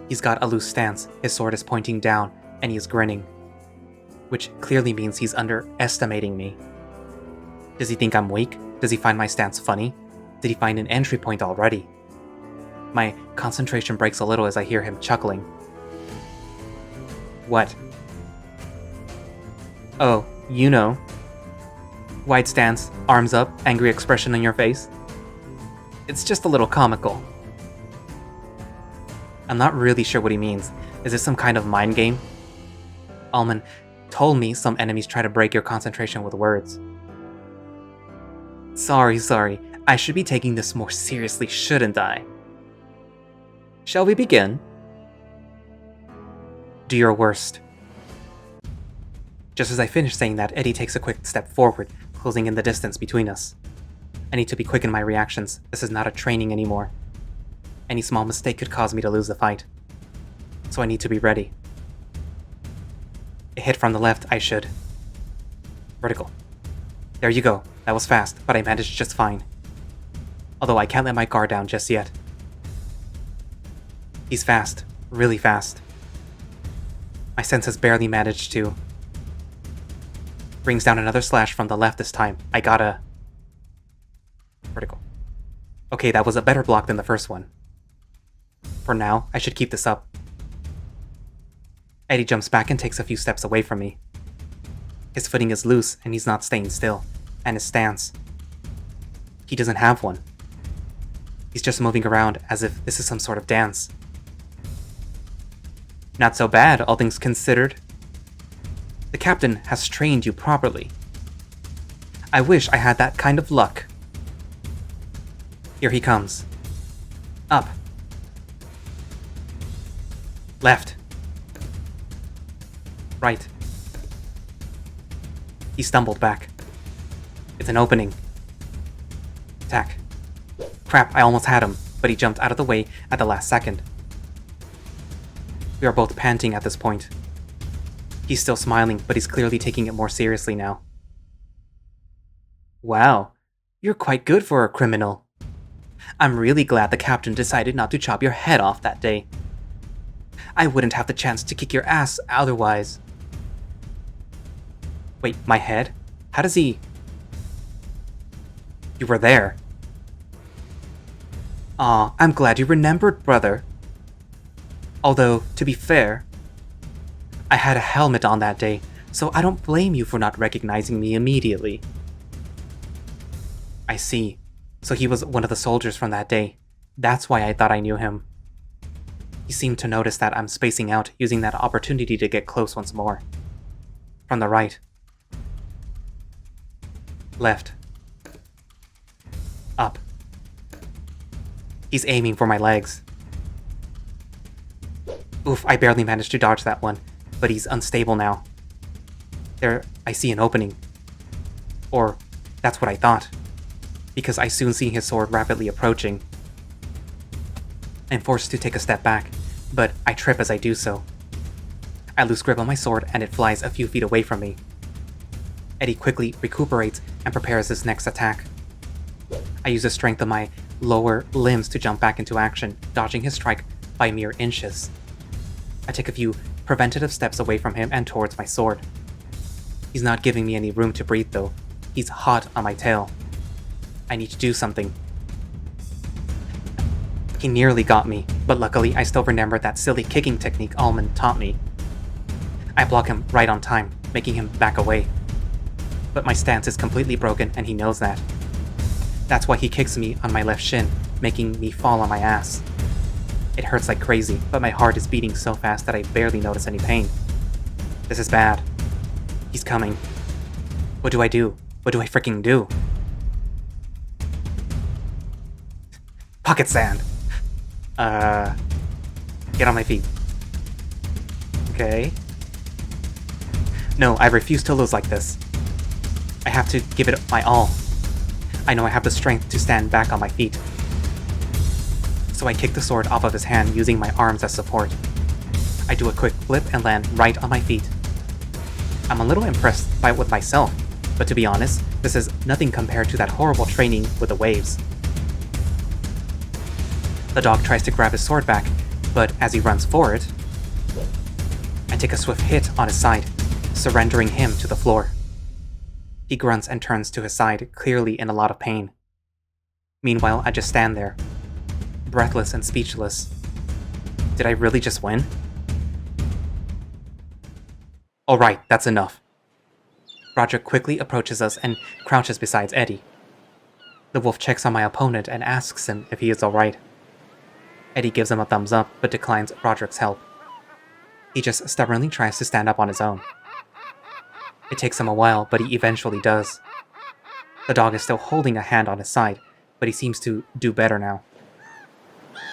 Speaker 1: He's got a loose stance, his sword is pointing down, and he is grinning, which clearly means he's underestimating me. Does he think I'm weak? Does he find my stance funny? Did he find an entry point already? My concentration breaks a little as I hear him chuckling. What? Oh, you know. Wide stance, arms up, angry expression on your face. It's just a little comical. I'm not really sure what he means. Is this some kind of mind game? Almond told me some enemies try to break your concentration with words. Sorry. I should be taking this more seriously, shouldn't I? Shall we begin? Do your worst. Just as I finish saying that, Eddy takes a quick step forward, closing in the distance between us. I need to be quick in my reactions. This is not a training anymore. Any small mistake could cause me to lose the fight. So I need to be ready. A hit from the left, I should. Vertical. There you go. That was fast, but I managed just fine. Although I can't let my guard down just yet. He's fast. Really fast. My senses barely managed to. Brings down another slash from the left this time. I gotta... Vertical. Okay, that was a better block than the first one. For now, I should keep this up. Eddy jumps back and takes a few steps away from me. His footing is loose, and he's not staying still. And his stance. He doesn't have one. He's just moving around as if this is some sort of dance. Not so bad, all things considered. The captain has trained you properly. I wish I had that kind of luck. Here he comes. Up. Left. Right. He stumbled back. It's an opening. Attack. Crap, I almost had him, but he jumped out of the way at the last second. We are both panting at this point. He's still smiling, but he's clearly taking it more seriously now. Wow, you're quite good for a criminal. I'm really glad the captain decided not to chop your head off that day. I wouldn't have the chance to kick your ass otherwise. Wait, my head? How does he... You were there. Aw, I'm glad you remembered, brother. Although, to be fair, I had a helmet on that day, so I don't blame you for not recognizing me immediately. I see. So he was one of the soldiers from that day. That's why I thought I knew him. He seemed to notice that I'm spacing out, using that opportunity to get close once more. From the right. Left. Up. He's aiming for my legs. Oof, I barely managed to dodge that one, but he's unstable now. There, I see an opening. Or, that's what I thought. Because I soon see his sword rapidly approaching. I'm forced to take a step back, but I trip as I do so. I lose grip on my sword and it flies a few feet away from me. Eddy quickly recuperates and prepares his next attack. I use the strength of my lower limbs to jump back into action, dodging his strike by mere inches. I take a few preventative steps away from him and towards my sword. He's not giving me any room to breathe though. He's hot on my tail. I need to do something. He nearly got me, but luckily I still remember that silly kicking technique Almond taught me. I block him right on time, making him back away. But my stance is completely broken and he knows that. That's why he kicks me on my left shin, making me fall on my ass. It hurts like crazy, but my heart is beating so fast that I barely notice any pain. This is bad. He's coming. What do I do? What do I freaking do? Pocket sand! Get on my feet. Okay. No, I refuse to lose like this. I have to give it my all. I know I have the strength to stand back on my feet. So I kick the sword off of his hand using my arms as support. I do a quick flip and land right on my feet. I'm a little impressed with myself, but to be honest, this is nothing compared to that horrible training with the waves. The dog tries to grab his sword back, but as he runs for it, I take a swift hit on his side, surrendering him to the floor. He grunts and turns to his side, clearly in a lot of pain. Meanwhile, I just stand there, breathless and speechless. Did I really just win? Alright, that's enough. Rodrick quickly approaches us and crouches beside Eddy. The wolf checks on my opponent and asks him if he is alright. Eddy gives him a thumbs up, but declines Rodrick's help. He just stubbornly tries to stand up on his own. It takes him a while, but he eventually does. The dog is still holding a hand on his side, but he seems to do better now.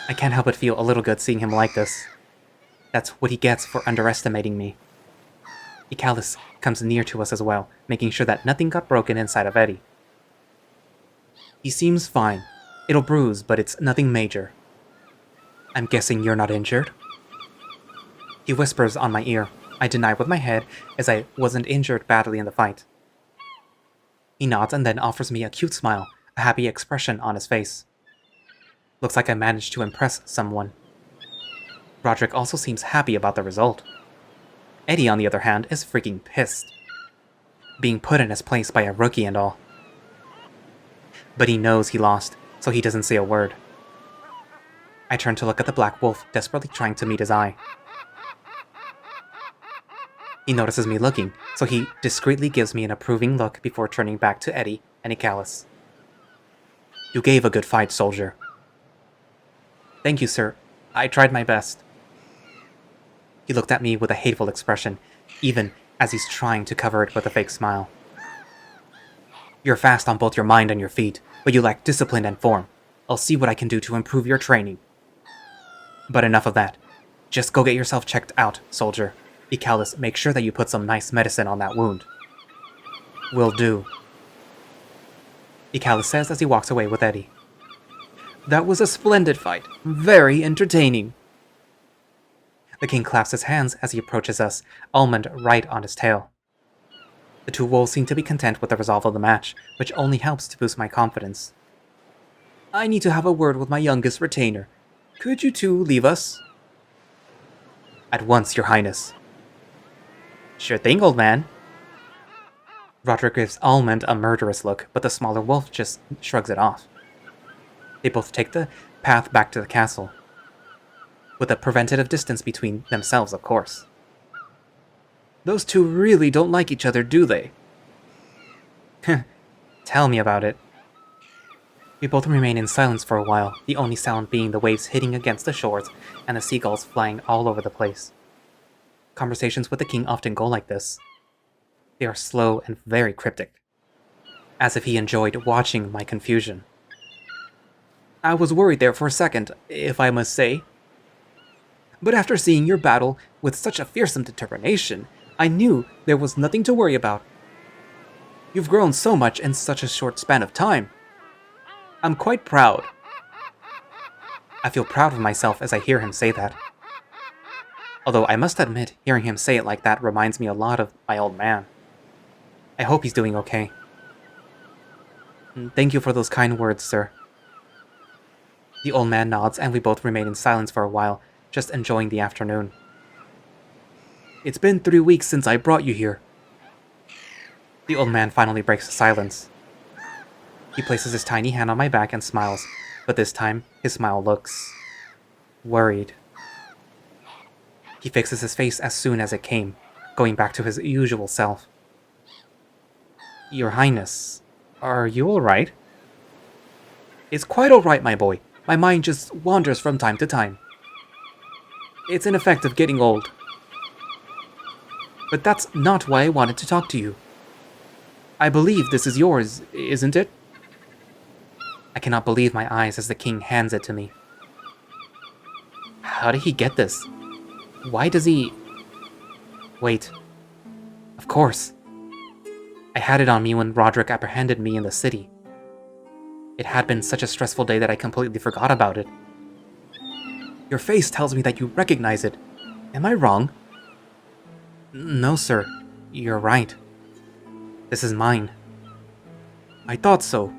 Speaker 1: I can't help but feel a little good seeing him like this. That's what he gets for underestimating me. Ehlly comes near to us as well, making sure that nothing got broken inside of Eddy. He seems fine. It'll bruise, but it's nothing major. I'm guessing you're not injured? He whispers on my ear. I deny with my head, as I wasn't injured badly in the fight. He nods and then offers me a cute smile, a happy expression on his face. Looks like I managed to impress someone. Rodrick also seems happy about the result. Eddy, on the other hand, is freaking pissed. Being put in his place by a rookie and all. But he knows he lost, so he doesn't say a word. I turn to look at the black wolf, desperately trying to meet his eye. He notices me looking, so he discreetly gives me an approving look before turning back to Eddy and Ehlly. You gave a good fight, soldier. Thank you, sir. I tried my best. He looked at me with a hateful expression, even as he's trying to cover it with a fake smile. You're fast on both your mind and your feet, but you lack discipline and form. I'll see what I can do to improve your training. But enough of that. Just go get yourself checked out, soldier. Ehlly, make sure that you put some nice medicine on that wound. Will do. Ehlly says as he walks away with Eddy. That was a splendid fight. Very entertaining. The king claps his hands as he approaches us, almond right on his tail. The two wolves seem to be content with the result of the match, which only helps to boost my confidence. I need to have a word with my youngest retainer. Could you two leave us? At once, your highness. Sure thing, old man. Rodrick gives Almond a murderous look, but the smaller wolf just shrugs it off. They both take the path back to the castle, with a preventative distance between themselves, of course. Those two really don't like each other, do they? Tell me about it. We both remain in silence for a while, the only sound being the waves hitting against the shores and the seagulls flying all over the place. Conversations with the king often go like this. They are slow and very cryptic, as if he enjoyed watching my confusion. I was worried there for a second, if I must say. But after seeing your battle with such a fearsome determination, I knew there was nothing to worry about. You've grown so much in such a short span of time. I'm quite proud. I feel proud of myself as I hear him say that. Although I must admit, hearing him say it like that reminds me a lot of my old man. I hope he's doing okay. Thank you for those kind words, sir. The old man nods and we both remain in silence for a while, just enjoying the afternoon. It's been 3 weeks since I brought you here. The old man finally breaks silence. He places his tiny hand on my back and smiles, but this time, his smile looks worried. He fixes his face as soon as it came, going back to his usual self. Your Highness, are you alright? It's quite alright, my boy. My mind just wanders from time to time. It's an effect of getting old. But that's not why I wanted to talk to you. I believe this is yours, isn't it? I cannot believe my eyes as the king hands it to me. How did he get this? Why does he... Wait. Of course. I had it on me when Rodrick apprehended me in the city. It had been such a stressful day that I completely forgot about it. Your face tells me that you recognize it. Am I wrong? No, sir. You're right. This is mine. I thought so.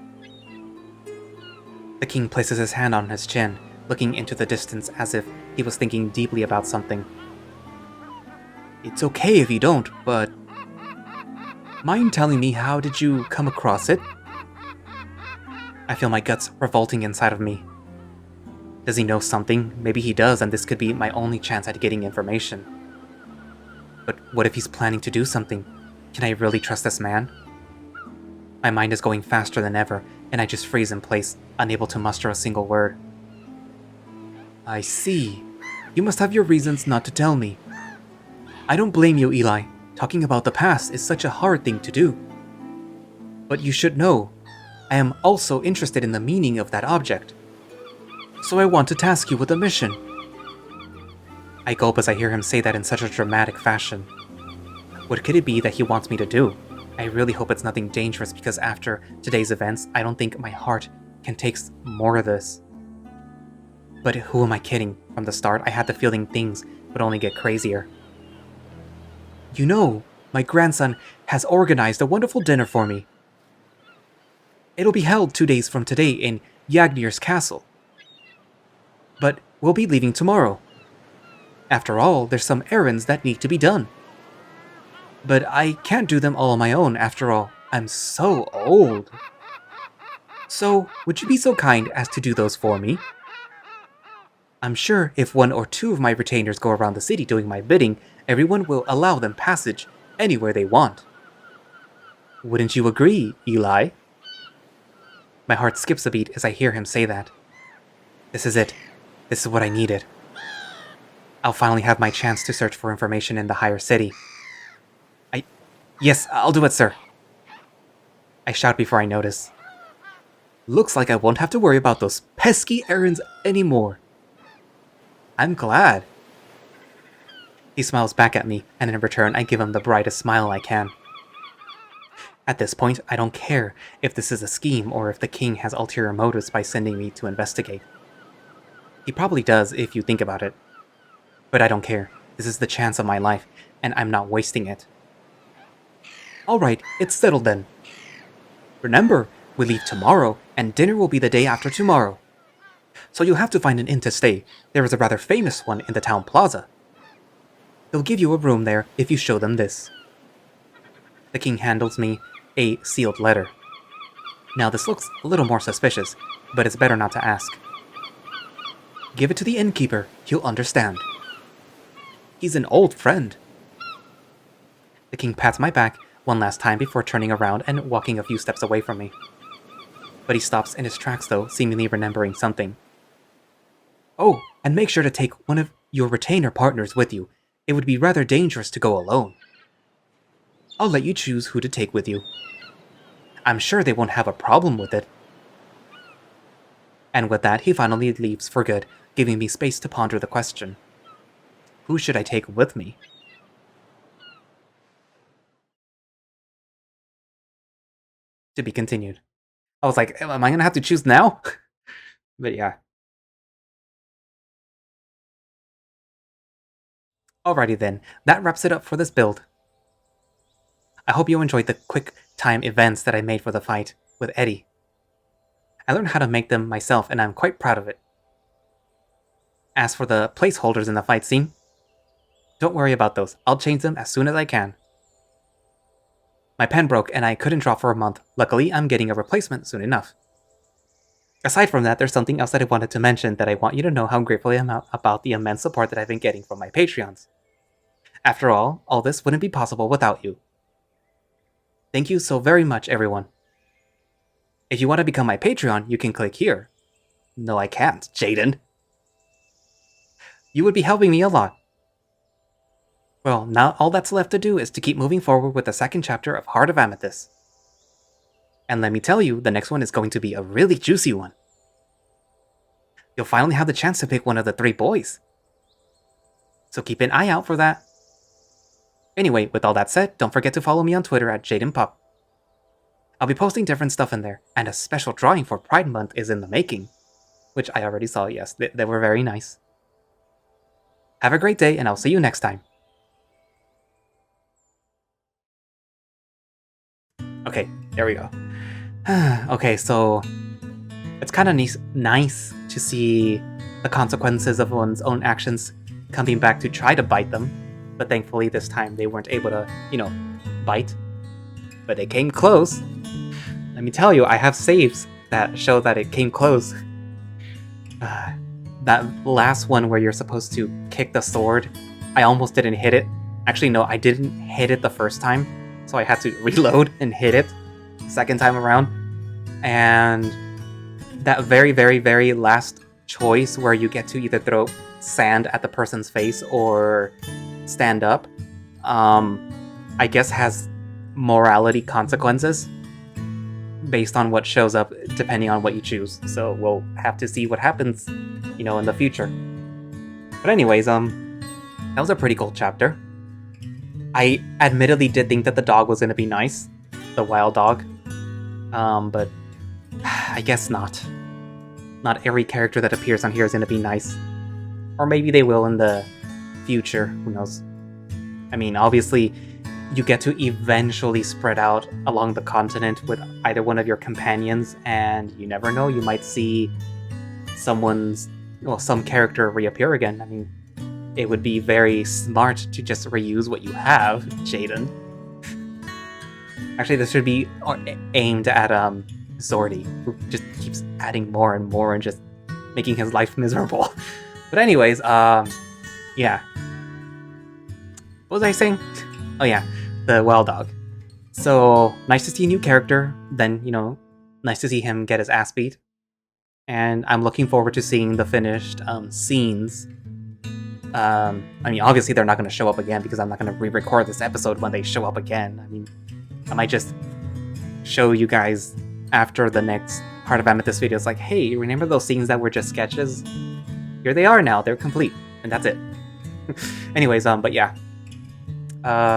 Speaker 1: The king places his hand on his chin, looking into the distance as if he was thinking deeply about something. It's okay if you don't, but... Mind telling me how did you come across it? I feel my guts revolting inside of me. Does he know something? Maybe he does, and this could be my only chance at getting information. But what if he's planning to do something? Can I really trust this man? My mind is going faster than ever, and I just freeze in place, unable to muster a single word. I see. You must have your reasons not to tell me. I don't blame you, Ehlly. Talking about the past is such a hard thing to do. But you should know, I am also interested in the meaning of that object. So I want to task you with a mission. I gulp as I hear him say that in such a dramatic fashion. What could it be that he wants me to do? I really hope it's nothing dangerous because after today's events, I don't think my heart can take more of this. But who am I kidding? From the start, I had the feeling things would only get crazier. You know, my grandson has organized a wonderful dinner for me. It'll be held 2 days from today in Yagnir's castle. But we'll be leaving tomorrow. After all, there's some errands that need to be done. But I can't do them all on my own, after all. I'm so old. So, would you be so kind as to do those for me? I'm sure if 1 or 2 of my retainers go around the city doing my bidding, everyone will allow them passage anywhere they want. Wouldn't you agree, Ehlly? My heart skips a beat as I hear him say that. This is it. This is what I needed. I'll finally have my chance to search for information in the higher city. Yes, I'll do it, sir. I shout before I notice. Looks like I won't have to worry about those pesky errands anymore. I'm glad. He smiles back at me, and in return I give him the brightest smile I can. At this point, I don't care if this is a scheme or if the king has ulterior motives by sending me to investigate. He probably does if you think about it. But I don't care. This is the chance of my life, and I'm not wasting it. Alright, it's settled then. Remember, we leave tomorrow, and dinner will be the day after tomorrow. So you'll have to find an inn to stay. There is a rather famous one in the town plaza. They'll give you a room there if you show them this. The king handles me a sealed letter. Now this looks a little more suspicious, but it's better not to ask. Give it to the innkeeper, he'll understand. He's an old friend. The king pats my back one last time before turning around and walking a few steps away from me. But he stops in his tracks though, seemingly remembering something. Oh, and make sure to take one of your retainer partners with you. It would be rather dangerous to go alone. I'll let you choose who to take with you. I'm sure they won't have a problem with it. And with that, he finally leaves for good, giving me space to ponder the question. Who should I take with me? To be continued. I was like, am I going to have to choose now? But yeah. Alrighty then, that wraps it up for this build. I hope you enjoyed the quick time events that I made for the fight with Eddy. I learned how to make them myself and I'm quite proud of it. As for the placeholders in the fight scene, don't worry about those, I'll change them as soon as I can. My pen broke and I couldn't draw for a month. Luckily, I'm getting a replacement soon enough. Aside from that, there's something else that I wanted to mention that I want you to know how grateful I am about the immense support that I've been getting from my Patreons. After all this wouldn't be possible without you. Thank you so very much, everyone. If you want to become my Patreon, you can click here. No, I can't, Jaden. You would be helping me a lot. Well, now all that's left to do is to keep moving forward with the second chapter of Heart of Amethyst. And let me tell you, the next one is going to be a really juicy one. You'll finally have the chance to pick one of the 3 boys. So keep an eye out for that. Anyway, with all that said, don't forget to follow me on Twitter at JadenPup. I'll be posting different stuff in there, and a special drawing for Pride Month is in the making. Which I already saw, yes, they were very nice. Have a great day, and I'll see you next time. Okay, there we go. Okay, so it's kind of nice to see the consequences of one's own actions coming back to try to bite them. But thankfully this time they weren't able to, bite. But they came close. Let me tell you, I have saves that show that it came close. That last one where you're supposed to kick the sword, I almost didn't hit it. Actually, no, I didn't hit it the first time. So I had to reload and hit it the second time around. And that very, very, very last choice where you get to either throw sand at the person's face or stand up, I guess has morality consequences based on what shows up depending on what you choose. So we'll have to see what happens, in the future. But anyways, that was a pretty cool chapter. I admittedly did think that the dog was going to be nice, the wild dog, but I guess not. Not every character that appears on here is going to be nice. Or maybe they will in the future, who knows. I mean, obviously, you get to eventually spread out along the continent with either one of your companions, and you never know, you might see some character reappear again. I mean, it would be very smart to just reuse what you have, Jaden. Actually, this should be aimed at Zordy, who just keeps adding more and more and just making his life miserable. But anyways, yeah. What was I saying? Oh yeah, the wild dog. So, nice to see a new character, then, nice to see him get his ass beat. And I'm looking forward to seeing the finished scenes. I mean, obviously they're not going to show up again because I'm not going to re-record this episode when they show up again. I mean, I might just show you guys after the next Heart of Amethyst video. It's like, hey, remember those scenes that were just sketches? Here they are now, they're complete. And that's it. Anyways, but yeah.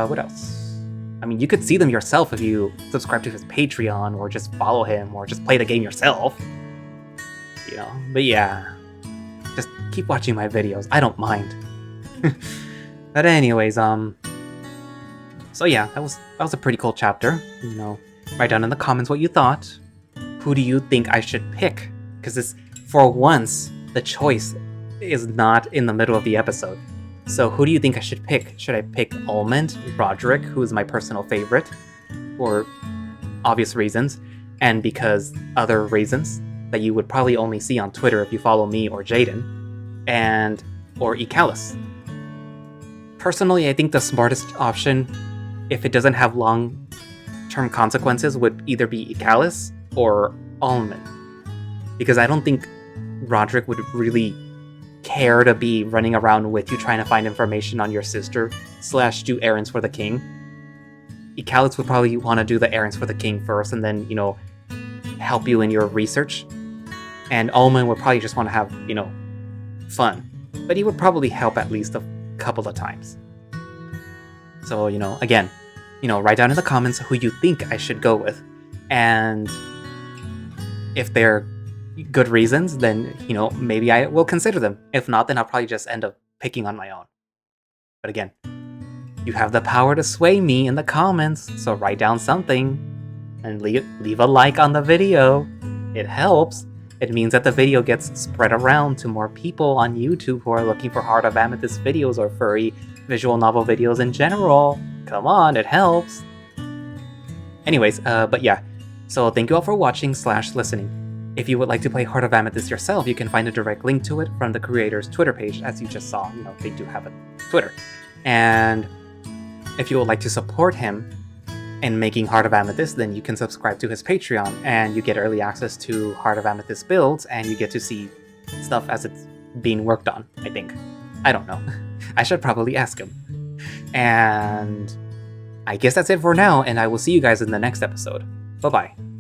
Speaker 1: What else? I mean, you could see them yourself if you subscribe to his Patreon or just follow him or just play the game yourself. But yeah. Just keep watching my videos. I don't mind. But anyways, so yeah, that was a pretty cool chapter. Write down in the comments what you thought. Who do you think I should pick? Because for once, the choice is not in the middle of the episode. So who do you think I should pick? Should I pick Almond, Rodrick, who is my personal favorite, for obvious reasons, and because other reasons that you would probably only see on Twitter if you follow me or Jaden, or Ehlly? Personally, I think the smartest option, if it doesn't have long-term consequences, would either be Ehlly or Almond. Because I don't think Rodrick would really care to be running around with you trying to find information on your sister / do errands for the king. Ehlly would probably want to do the errands for the king first and then, help you in your research. And Almond would probably just want to have, fun. But he would probably help at least a couple of times. So, again, write down in the comments who you think I should go with. And if they're good reasons, then, maybe I will consider them. If not, then I'll probably just end up picking on my own. But again, you have the power to sway me in the comments, so write down something. And leave a like on the video. It helps. It means that the video gets spread around to more people on YouTube who are looking for Heart of Amethyst videos or furry visual novel videos in general. Come on, it helps. Anyways, but yeah. So thank you all for watching / listening. If you would like to play Heart of Amethyst yourself, you can find a direct link to it from the creator's Twitter page, as you just saw. They do have a Twitter. And if you would like to support him, and making Heart of Amethyst, then you can subscribe to his Patreon and you get early access to Heart of Amethyst builds and you get to see stuff as it's being worked on, I think. I don't know. I should probably ask him. And I guess that's it for now, and I will see you guys in the next episode. Bye-bye.